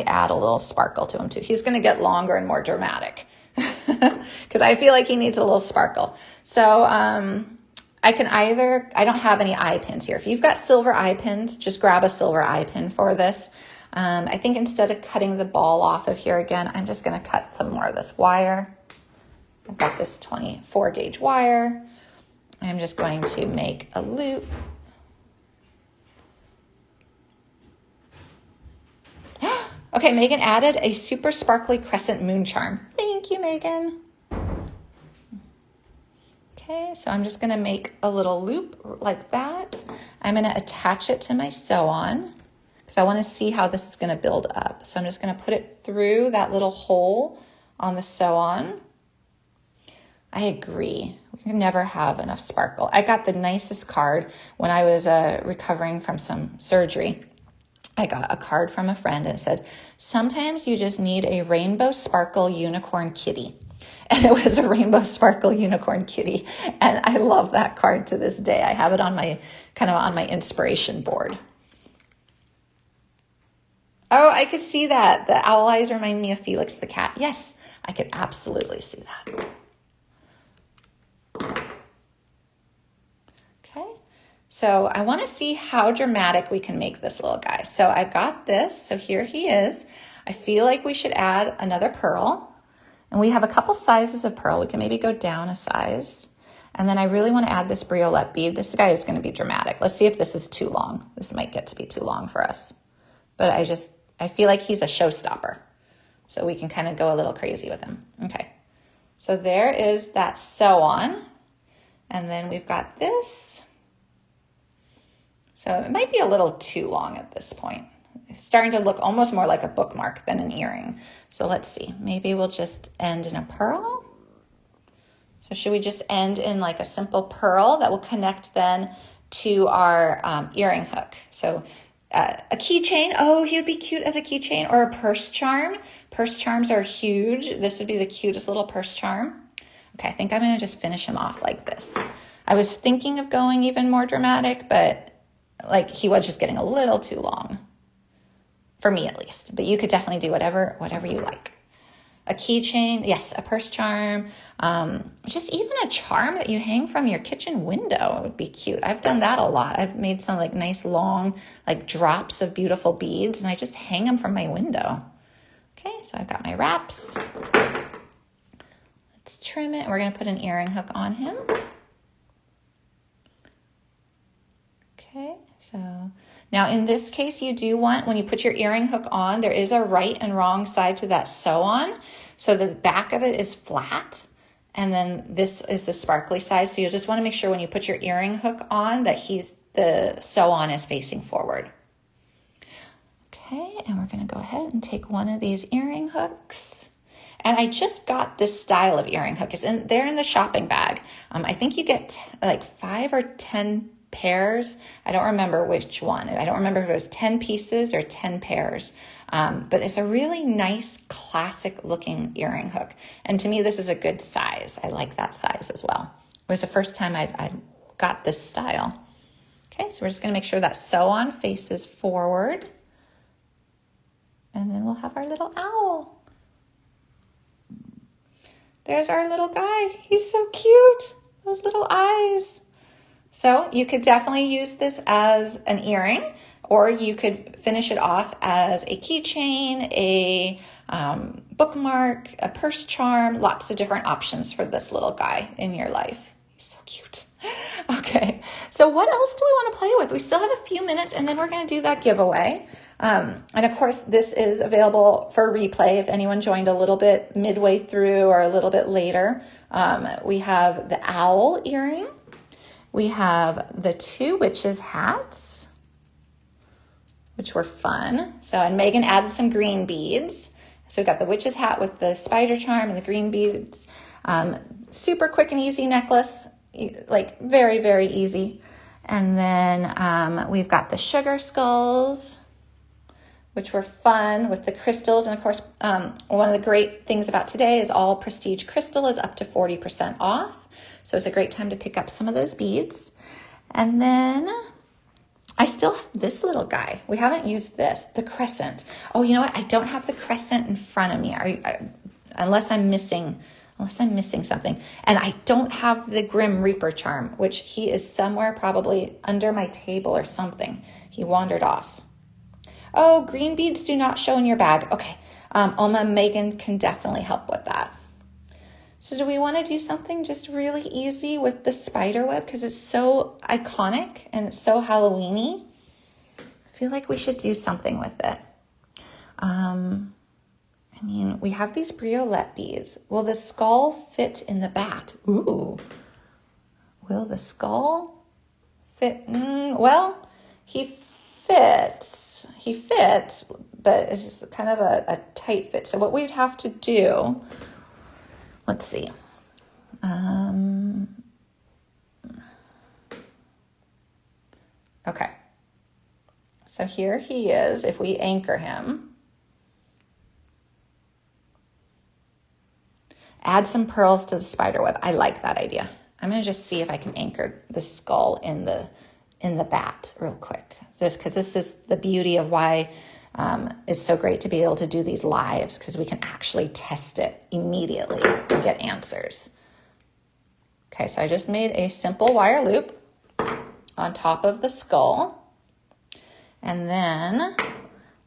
add a little sparkle to him too. He's going to get longer and more dramatic because I feel like he needs a little sparkle. So, I don't have any eye pins here. If you've got silver eye pins, just grab a silver eye pin for this. I think instead of cutting the ball off of here again, I'm just going to cut some more of this wire. I've got this 24 gauge wire. I'm just going to make a loop. Okay, Megan added a super sparkly crescent moon charm. Thank you, Megan. Okay, so I'm just gonna make a little loop like that. I'm gonna attach it to my sew-on because I wanna see how this is gonna build up. So I'm just gonna put it through that little hole on the sew-on. I agree, we can never have enough sparkle. I got the nicest card when I was recovering from some surgery. I got a card from a friend and it said, sometimes you just need a rainbow sparkle unicorn kitty. And it was a rainbow sparkle unicorn kitty. And I love that card to this day. I have it on my, kind of on my inspiration board. Oh, I could see that. The owl eyes remind me of Felix the cat. Yes, I could absolutely see that. Okay, so I want to see how dramatic we can make this little guy. So I've got this. So here he is. I feel like we should add another pearl. And we have a couple sizes of pearl. We can maybe go down a size. And then I really want to add this briolette bead. This guy is going to be dramatic. Let's see if this is too long. This might get to be too long for us. But I feel like he's a showstopper. So we can kind of go a little crazy with him. Okay. So there is that sew-on. And then we've got this. So it might be a little too long at this point. It's starting to look almost more like a bookmark than an earring. So let's see, maybe we'll just end in a pearl. So should we just end in like a simple pearl that will connect then to our earring hook? So a keychain, oh, he would be cute as a keychain, or a purse charm. Purse charms are huge. This would be the cutest little purse charm. Okay, I think I'm gonna just finish him off like this. I was thinking of going even more dramatic, but like he was just getting a little too long. For me at least, but you could definitely do whatever you like. A keychain, yes, a purse charm, just even a charm that you hang from your kitchen window would be cute. I've done that a lot. I've made some like nice long like drops of beautiful beads and I just hang them from my window. Okay, so I've got my wraps. Let's trim it. We're gonna put an earring hook on him. Okay, so now in this case, you do want, when you put your earring hook on, there is a right and wrong side to that sew-on. So the back of it is flat, and then this is the sparkly side. So you just want to make sure when you put your earring hook on that the sew-on is facing forward. Okay, and we're going to go ahead and take one of these earring hooks. And I just got this style of earring hook. They're in the shopping bag. I think you get like 5 or 10 pairs. I don't remember which one. I don't remember if it was 10 pieces or 10 pairs. But it's a really nice classic looking earring hook. And to me, this is a good size. I like that size as well. was the first time I got this style. Okay, so we're just gonna make sure that sew on faces forward. And then we'll have our little owl. There's our little guy. He's so cute. Those little eyes. So you could definitely use this as an earring, or you could finish it off as a keychain, a bookmark, a purse charm, lots of different options for this little guy in your life. He's so cute. Okay, so what else do we want to play with? We still have a few minutes and then we're going to do that giveaway. And of course, this is available for replay if anyone joined a little bit midway through or a little bit later. We have the owl earring. We have the 2 witches hats, which were fun. So, and Megan added some green beads. So we got the witch's hat with the spider charm and the green beads. Super quick and easy necklace, like very, very easy. And then we've got the sugar skulls, which were fun with the crystals. And of course, one of the great things about today is all prestige crystal is up to 40% off. So it's a great time to pick up some of those beads. And then I still have this little guy. We haven't used this, the crescent. Oh, you know what? I don't have the crescent in front of me, unless I'm missing something. And I don't have the Grim Reaper charm, which he is somewhere probably under my table or something. He wandered off. Oh, green beads do not show in your bag. Okay, Alma and Megan can definitely help with that. So do we want to do something just really easy with the spider web because it's so iconic and it's so Halloween-y? I feel like we should do something with it. I mean, we have these briolette beads. Will the skull fit in the bat? Ooh. Will the skull fit? Well, he fits, but it's just kind of a tight fit. So what we'd have to do, let's see. Okay. So here he is. If we anchor him, add some pearls to the spider web. I like that idea. I'm going to just see if I can anchor the skull in the bat real quick. Just because this is the beauty of why it's so great to be able to do these lives, because we can actually test it immediately and get answers. Okay, so I just made a simple wire loop on top of the skull. And then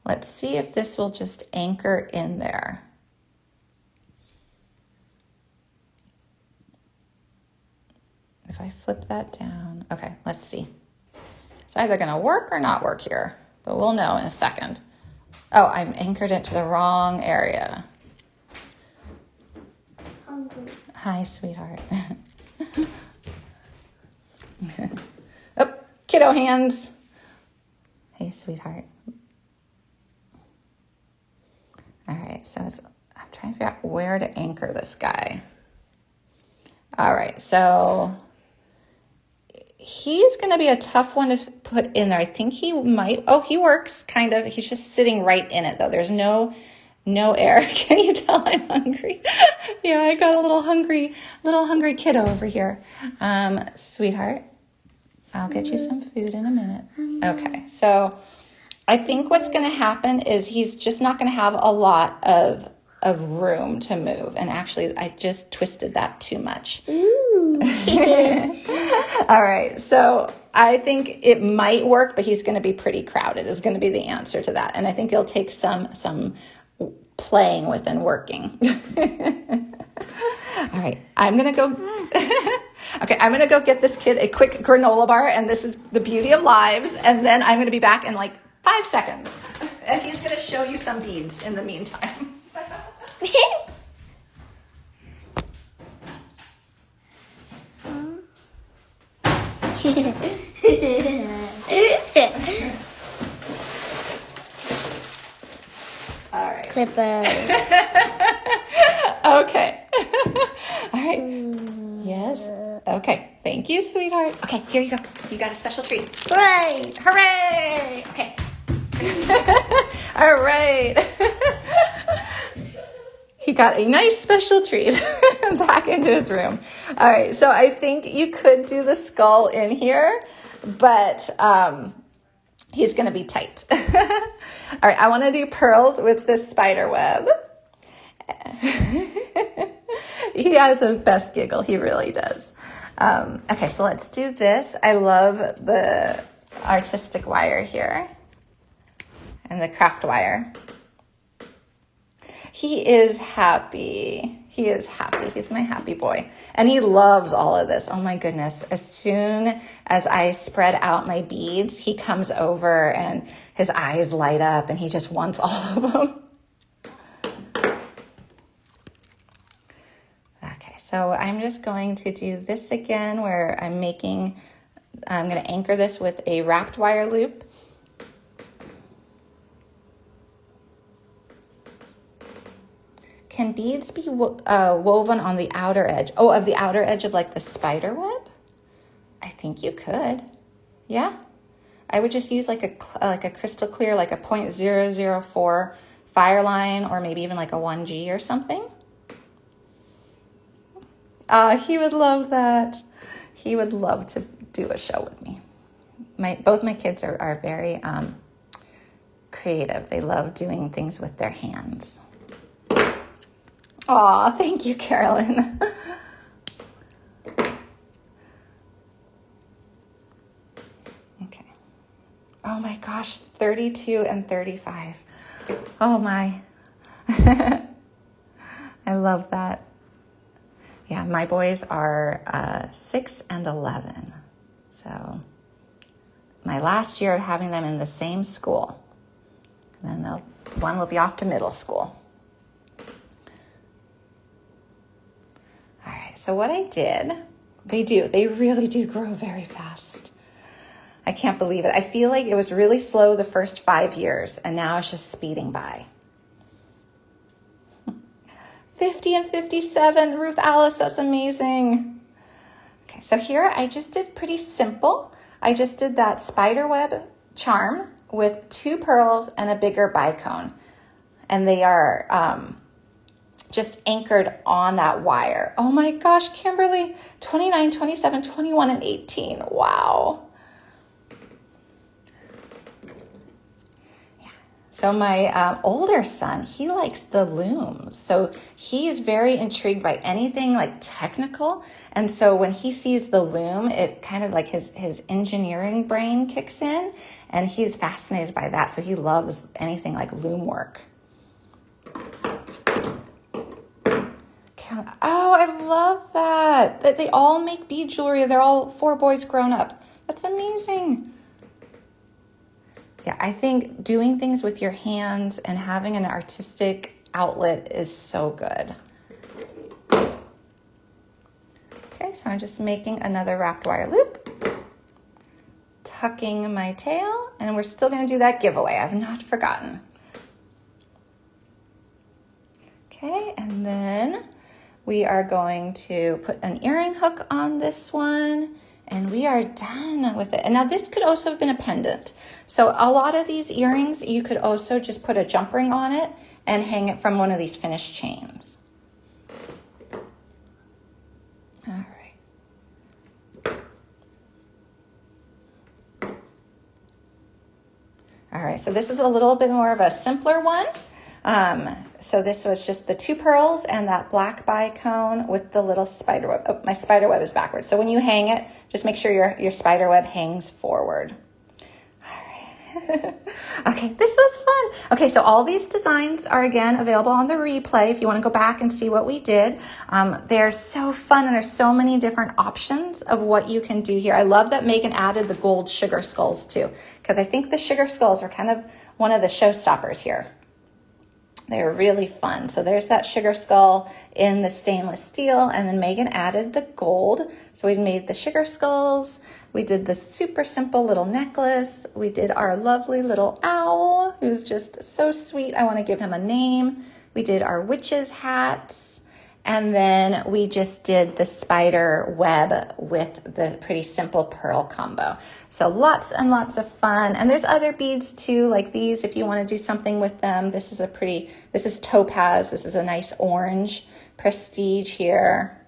let's see if this will just anchor in there. If I flip that down, okay, let's see. It's either gonna work or not work here, but we'll know in a second. Oh, I'm anchored it to the wrong area. Hungry. Hi, sweetheart. Oh, kiddo hands. Hey, sweetheart. All right, so I'm trying to figure out where to anchor this guy. All right, so he's going to be a tough one to put in there. I think he might. Oh, he works kind of. He's just sitting right in it though. There's no air. Can you tell I'm hungry? Yeah, I got a little hungry kiddo over here. Sweetheart, I'll get you some food in a minute. Okay, so I think what's going to happen is he's just not going to have a lot of room to move. And actually, I just twisted that too much. Ooh. All right, so I think it might work, but he's going to be pretty crowded is going to be the answer to that. And I think it'll take some playing with and working. All right, I'm going to go. Okay, I'm going to go get this kid a quick granola bar, and this is the beauty of lives. And then I'm going to be back in like 5 seconds. And he's going to show you some beads in the meantime. All right. Clippers. Okay. All right. Yes. Okay. Thank you, sweetheart. Okay, here you go. You got a special treat. Right. Hooray! Okay. All right. He got a nice special treat. back into his room. All right, so I think you could do the skull in here, but he's going to be tight. All right, I want to do pearls with this spider web. He has the best giggle. He really does. Okay, so let's do this. I love the artistic wire here and the craft wire. He is happy. He is happy. He's my happy boy. And he loves all of this. Oh my goodness. As soon as I spread out my beads, he comes over and his eyes light up and he just wants all of them. Okay, so I'm just going to do this again where I'm going to anchor this with a wrapped wire loop. Can beads be woven on the outer edge? Oh, of the outer edge of like the spider web? I think you could. Yeah. I would just use like a crystal clear, like a 0.004 fire line, or maybe even like a 1G or something. He would love that. He would love to do a show with me. Both my kids are very creative. They love doing things with their hands. Aw, thank you, Carolyn. Okay. Oh my gosh, 32 and 35. Oh my. I love that. Yeah, my boys are 6 and 11. So my last year of having them in the same school. And then one will be off to middle school. All right, so what I did, they really do grow very fast. I can't believe it. I feel like it was really slow the first 5 years, and now it's just speeding by. 50 and 57, Ruth Alice, that's amazing. Okay, so here I just did pretty simple. I just did that spider web charm with 2 pearls and a bigger bicone. And they are just anchored on that wire. Oh my gosh, Kimberly, 29, 27, 21, and 18. Wow. Yeah. So my older son, he likes the looms. So he's very intrigued by anything like technical. And so when he sees the loom, it kind of like his engineering brain kicks in, and he's fascinated by that. So he loves anything like loom work. Oh, I love that they all make bead jewelry. They're all 4 boys grown up. That's amazing. Yeah, I think doing things with your hands and having an artistic outlet is so good. Okay, so I'm just making another wrapped wire loop, tucking my tail, and we're still going to do that giveaway. I've not forgotten. Okay, and then we are going to put an earring hook on this one, and we are done with it. And now this could also have been a pendant. So a lot of these earrings, you could also just put a jump ring on it and hang it from one of these finished chains. All right. All right, so this is a little bit more of a simpler one. So this was just the 2 pearls and that black bicone with the little spider web. Oh, my spider web is backwards. So when you hang it, just make sure your spider web hangs forward. All right. Okay, this was fun. Okay, so all these designs are again available on the replay if you want to go back and see what we did. They're so fun, and there's so many different options of what you can do here. I love that Megan added the gold sugar skulls too, because I think the sugar skulls are kind of one of the showstoppers here. They're really fun. So there's that sugar skull in the stainless steel, and then Megan added the gold. So we made the sugar skulls. We did the super simple little necklace. We did our lovely little owl, who's just so sweet. I want to give him a name. We did our witches' hats. And then we just did the spider web with the pretty simple pearl combo. So lots and lots of fun. And there's other beads too, like these, if you want to do something with them. This is topaz. This is a nice orange prestige here.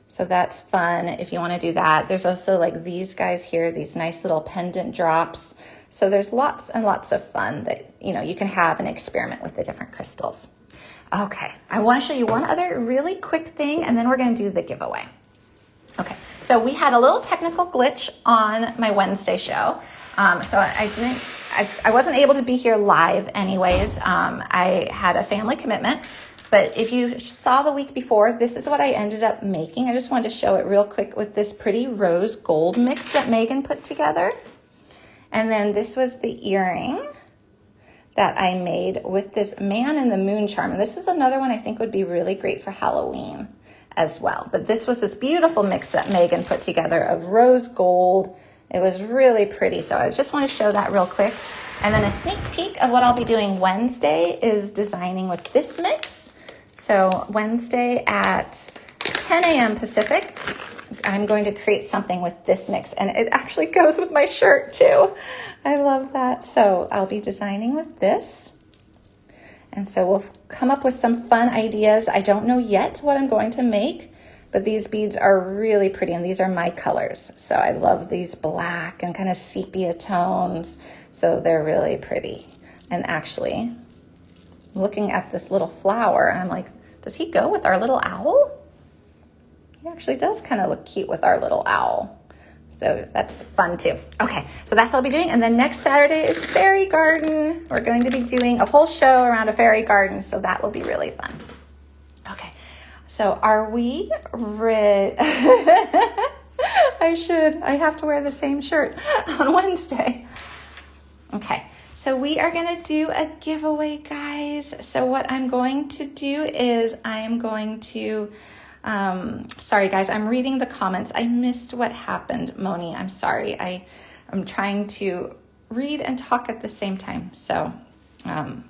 So that's fun if you want to do that. There's also like these guys here, these nice little pendant drops. So there's lots and lots of fun that, you know, you can have and experiment with the different crystals. Okay, I want to show you one other really quick thing, and then we're going to do the giveaway. Okay, so we had a little technical glitch on my Wednesday show. So I wasn't able to be here live anyways. I had a family commitment. But if you saw the week before, this is what I ended up making. I just wanted to show it real quick with this pretty rose gold mix that Megan put together. And then this was the earring that I made with this man in the moon charm. And this is another one I think would be really great for Halloween as well. But this was this beautiful mix that Megan put together of rose gold. It was really pretty. So I just want to show that real quick. And then a sneak peek of what I'll be doing Wednesday is designing with this mix. So Wednesday at 10 a.m. Pacific, I'm going to create something with this mix. And it actually goes with my shirt too. I love that. So I'll be designing with this. And so we'll come up with some fun ideas. I don't know yet what I'm going to make, but these beads are really pretty. And these are my colors. So I love these black and kind of sepia tones. So they're really pretty. And actually, looking at this little flower, and I'm like, does he go with our little owl? He actually does kind of look cute with our little owl. So that's fun too. Okay, so that's what I'll be doing. And then next Saturday is fairy garden. We're going to be doing a whole show around a fairy garden. So that will be really fun. Okay, so are we ready? I have to wear the same shirt on Wednesday. Okay. So we are going to do a giveaway, guys. So what I'm going to do is I am going to, sorry guys, I'm reading the comments. I missed what happened, Moni. I'm sorry. I'm trying to read and talk at the same time. So I'm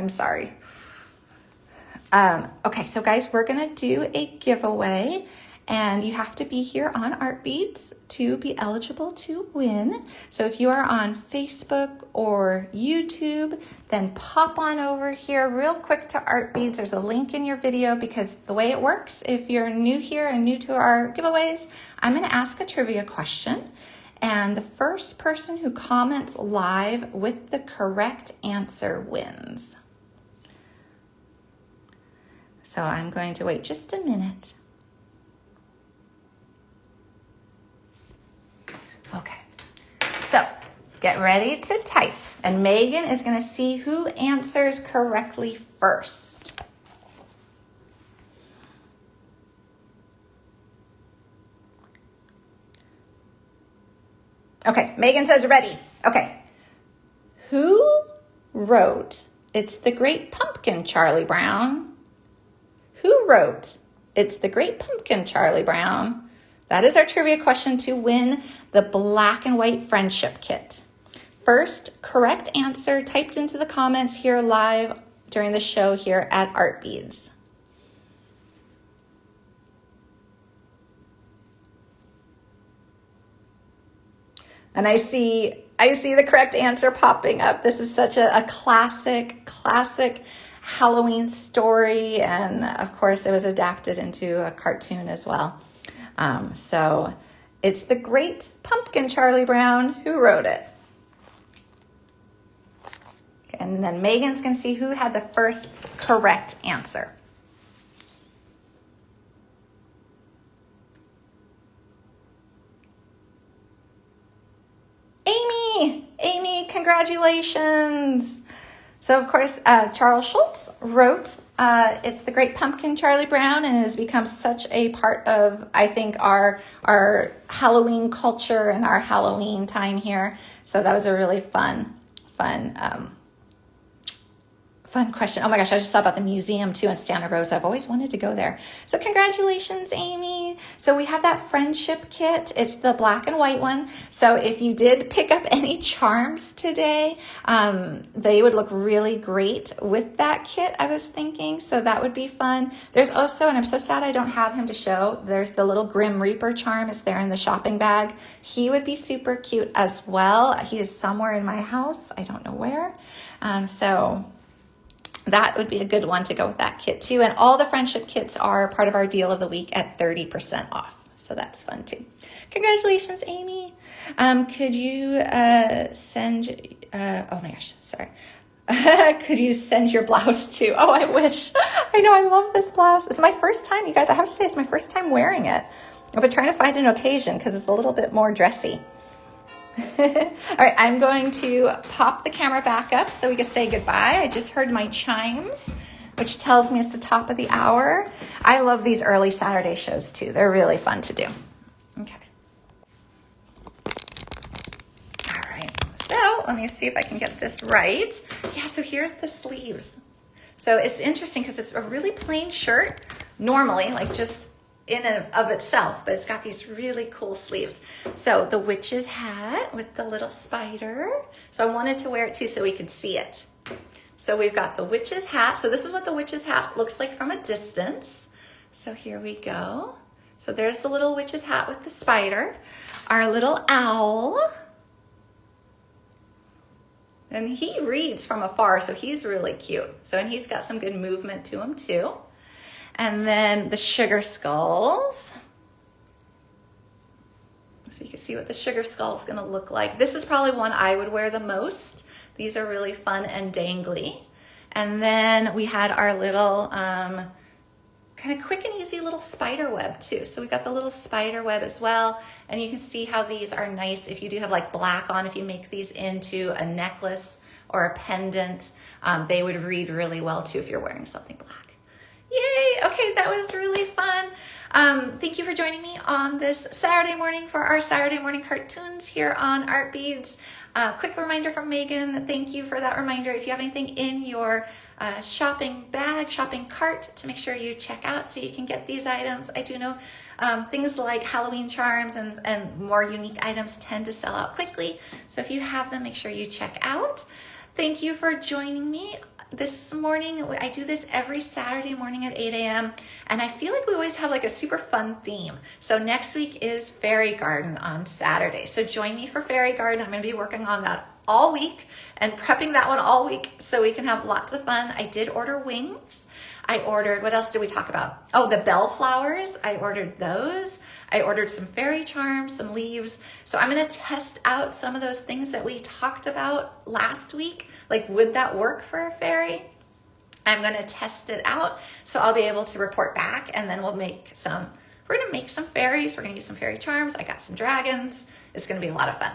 sorry. Okay, so guys, we're going to do a giveaway. And you have to be here on Art Beads to be eligible to win. So if you are on Facebook or YouTube, then pop on over here real quick to Art Beads. There's a link in your video because the way it works, if you're new here and new to our giveaways, I'm going to ask a trivia question. And the first person who comments live with the correct answer wins. So I'm going to wait just a minute. Okay, so get ready to type. And Megan is going to see who answers correctly first. Okay, Megan says ready. Okay, who wrote "It's the Great Pumpkin, Charlie Brown"? Who wrote "It's the Great Pumpkin, Charlie Brown"? That is our trivia question to win the black and white friendship kit. First correct answer typed into the comments here live during the show here at Art Beads. And I see the correct answer popping up. This is such a classic Halloween story. And of course it was adapted into a cartoon as well. So it's the Great Pumpkin, Charlie Brown, who wrote it. And then Megan's going to see who had the first correct answer. Amy, congratulations. So, of course, Charles Schultz wrote It's the Great Pumpkin, Charlie Brown, and has become such a part of, I think, our Halloween culture and our Halloween time here. So that was a really fun question. Oh my gosh, I just saw about the museum too in Santa Rosa. I've always wanted to go there. So congratulations, Amy. So we have that friendship kit. It's the black and white one. So if you did pick up any charms today, they would look really great with that kit, I was thinking. So that would be fun. There's also, and I'm so sad I don't have him to show, there's the little Grim Reaper charm. It's there in the shopping bag. He would be super cute as well. He is somewhere in my house. I don't know where. that would be a good one to go with that kit too. And all the friendship kits are part of our deal of the week at 30% off. So that's fun too. Congratulations, Amy. Could you send, oh my gosh, sorry. Could you send your blouse too? Oh, I wish. I know, I love this blouse. It's my first time, you guys. I have to say, it's my first time wearing it. I've been trying to find an occasion because it's a little bit more dressy. All right, I'm going to pop the camera back up so we can say goodbye. I just heard my chimes, which tells me it's the top of the hour. I love these early Saturday shows too. They're really fun to do. Okay. All right, so let me see if I can get this right. Yeah, so here's the sleeves. So it's interesting because it's a really plain shirt normally, like just in and of itself, but it's got these really cool sleeves. So the witch's hat with the little spider. So I wanted to wear it too so we could see it. So we've got the witch's hat. So this is what the witch's hat looks like from a distance. So here we go. So there's the little witch's hat with the spider. Our little owl. And he reads from afar, so he's really cute. So, and he's got some good movement to him too. And then the sugar skulls. So you can see what the sugar skull is gonna look like. This is probably one I would wear the most. These are really fun and dangly. And then we had our little kind of quick and easy little spider web too. So we got the little spider web as well. And you can see how these are nice if you do have like black on, if you make these into a necklace or a pendant, they would read really well too if you're wearing something black. Yay! Okay, that was really fun. Thank you for joining me on this Saturday morning for our Saturday morning cartoons here on Art Beads. Quick reminder from Megan. Thank you for that reminder. If you have anything in your shopping bag, shopping cart, to make sure you check out so you can get these items. I do know things like Halloween charms and more unique items tend to sell out quickly. So if you have them, make sure you check out. Thank you for joining me this morning. I do this every Saturday morning at 8 a.m. and I feel like we always have like a super fun theme. So next week is Fairy Garden on Saturday. So join me for Fairy Garden. I'm going to be working on that all week and prepping that one all week so we can have lots of fun. I did order wings. I ordered, what else did we talk about? Oh, the bellflowers. I ordered those. I ordered some fairy charms, some leaves. So I'm going to test out some of those things that we talked about last week. Like, would that work for a fairy? I'm going to test it out. So I'll be able to report back and then we're going to make some fairies. We're going to use some fairy charms. I got some dragons. It's going to be a lot of fun.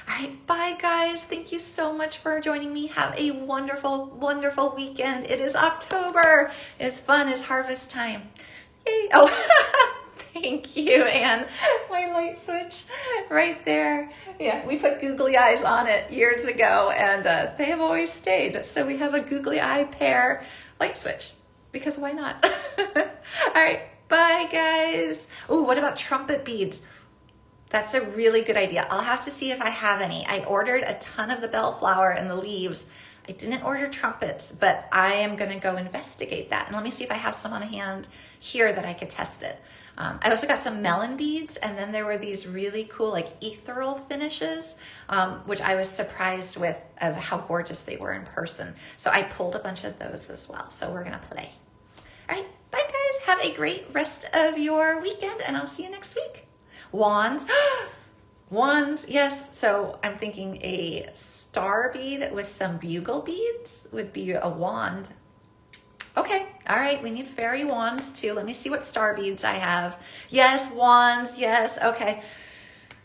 All right, bye guys. Thank you so much for joining me. Have a wonderful, wonderful weekend. It is October. It's fun. It's harvest time. Yay. Oh, thank you, Anne. My light switch right there. Yeah, we put googly eyes on it years ago and they have always stayed. So we have a googly eye pair light switch because why not? All right, bye guys. Oh, what about trumpet beads? That's a really good idea. I'll have to see if I have any. I ordered a ton of the bellflower and the leaves. I didn't order trumpets, but I am gonna go investigate that. And let me see if I have some on hand here that I could test it. I also got some melon beads, and then there were these really cool like ethereal finishes, which I was surprised with of how gorgeous they were in person. So I pulled a bunch of those as well. So we're gonna play. All right, bye guys. Have a great rest of your weekend, and I'll see you next week. Wands, wands, yes. So I'm thinking a star bead with some bugle beads would be a wand. Okay, all right, we need fairy wands too. Let me see what star beads I have. Yes, wands, yes, okay.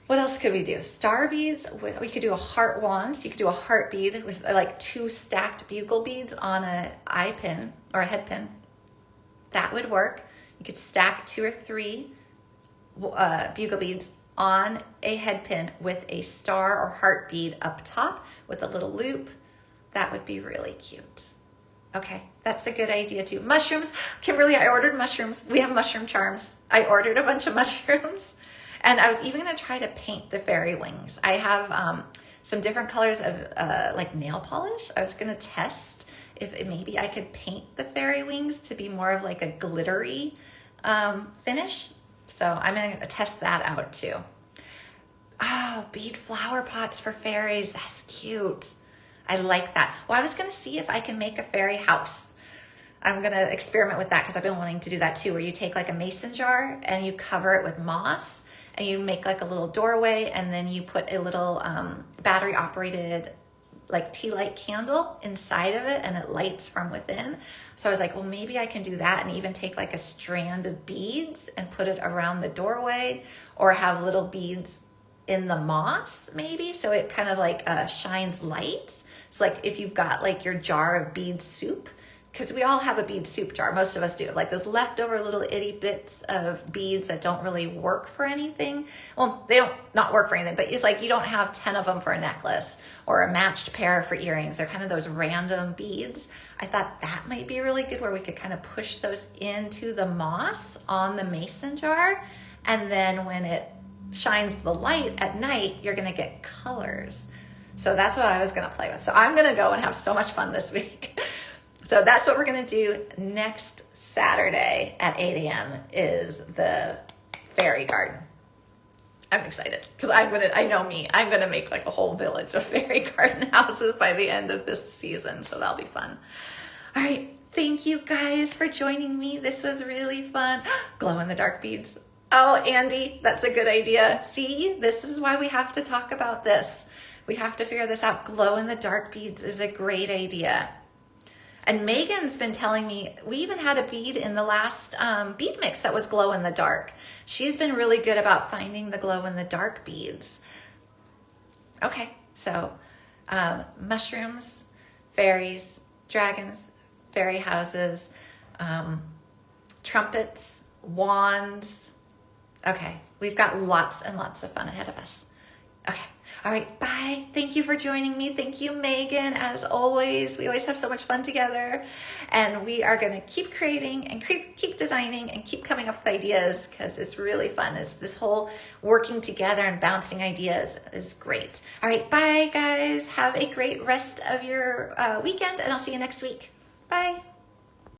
What else could we do? Star beads, we could do a heart wand. So you could do a heart bead with like 2 stacked bugle beads on an eye pin or a head pin. That would work. You could stack 2 or 3 bugle beads on a head pin with a star or heart bead up top with a little loop. That would be really cute. Okay, that's a good idea too. Mushrooms, Kimberly, I ordered mushrooms. We have mushroom charms. I ordered a bunch of mushrooms and I was even gonna try to paint the fairy wings. I have some different colors of like nail polish. I was gonna test if maybe I could paint the fairy wings to be more of like a glittery finish. So I'm gonna test that out too. Oh, bead flower pots for fairies, that's cute. I like that. Well, I was going to see if I can make a fairy house. I'm going to experiment with that because I've been wanting to do that too, where you take like a mason jar and you cover it with moss and you make like a little doorway, and then you put a little battery operated like tea light candle inside of it, and it lights from within. So I was like, well, maybe I can do that, and even take like a strand of beads and put it around the doorway, or have little beads in the moss maybe, so it kind of like shines light. So like if you've got like your jar of bead soup, because we all have a bead soup jar, most of us do, like those leftover little itty bits of beads that don't really work for anything. Well, they don't not work for anything, but it's like you don't have 10 of them for a necklace or a matched pair for earrings. They're kind of those random beads. I thought that might be really good, where we could kind of push those into the moss on the mason jar, and then when it shines the light at night, you're gonna get colors. So that's what I was gonna play with. So I'm gonna go and have so much fun this week. So that's what we're gonna do next Saturday at 8 a.m. is the fairy garden. I'm excited because I know me, I'm gonna make like a whole village of fairy garden houses by the end of this season. So that'll be fun. All right, thank you guys for joining me. This was really fun. Glow in the dark beads. Oh, Andy, that's a good idea. See, this is why we have to talk about this. We have to figure this out. Glow in the dark beads is a great idea. And Megan's been telling me, we even had a bead in the last bead mix that was glow in the dark. She's been really good about finding the glow in the dark beads. Okay, so mushrooms, fairies, dragons, fairy houses, trumpets, wands. Okay, we've got lots and lots of fun ahead of us. Okay, all right, bye. Thank you for joining me. Thank you, Megan, as always. We always have so much fun together, and we are gonna keep creating and keep designing and keep coming up with ideas, because it's really fun. This whole working together and bouncing ideas is great. All right, bye, guys. Have a great rest of your weekend, and I'll see you next week. Bye.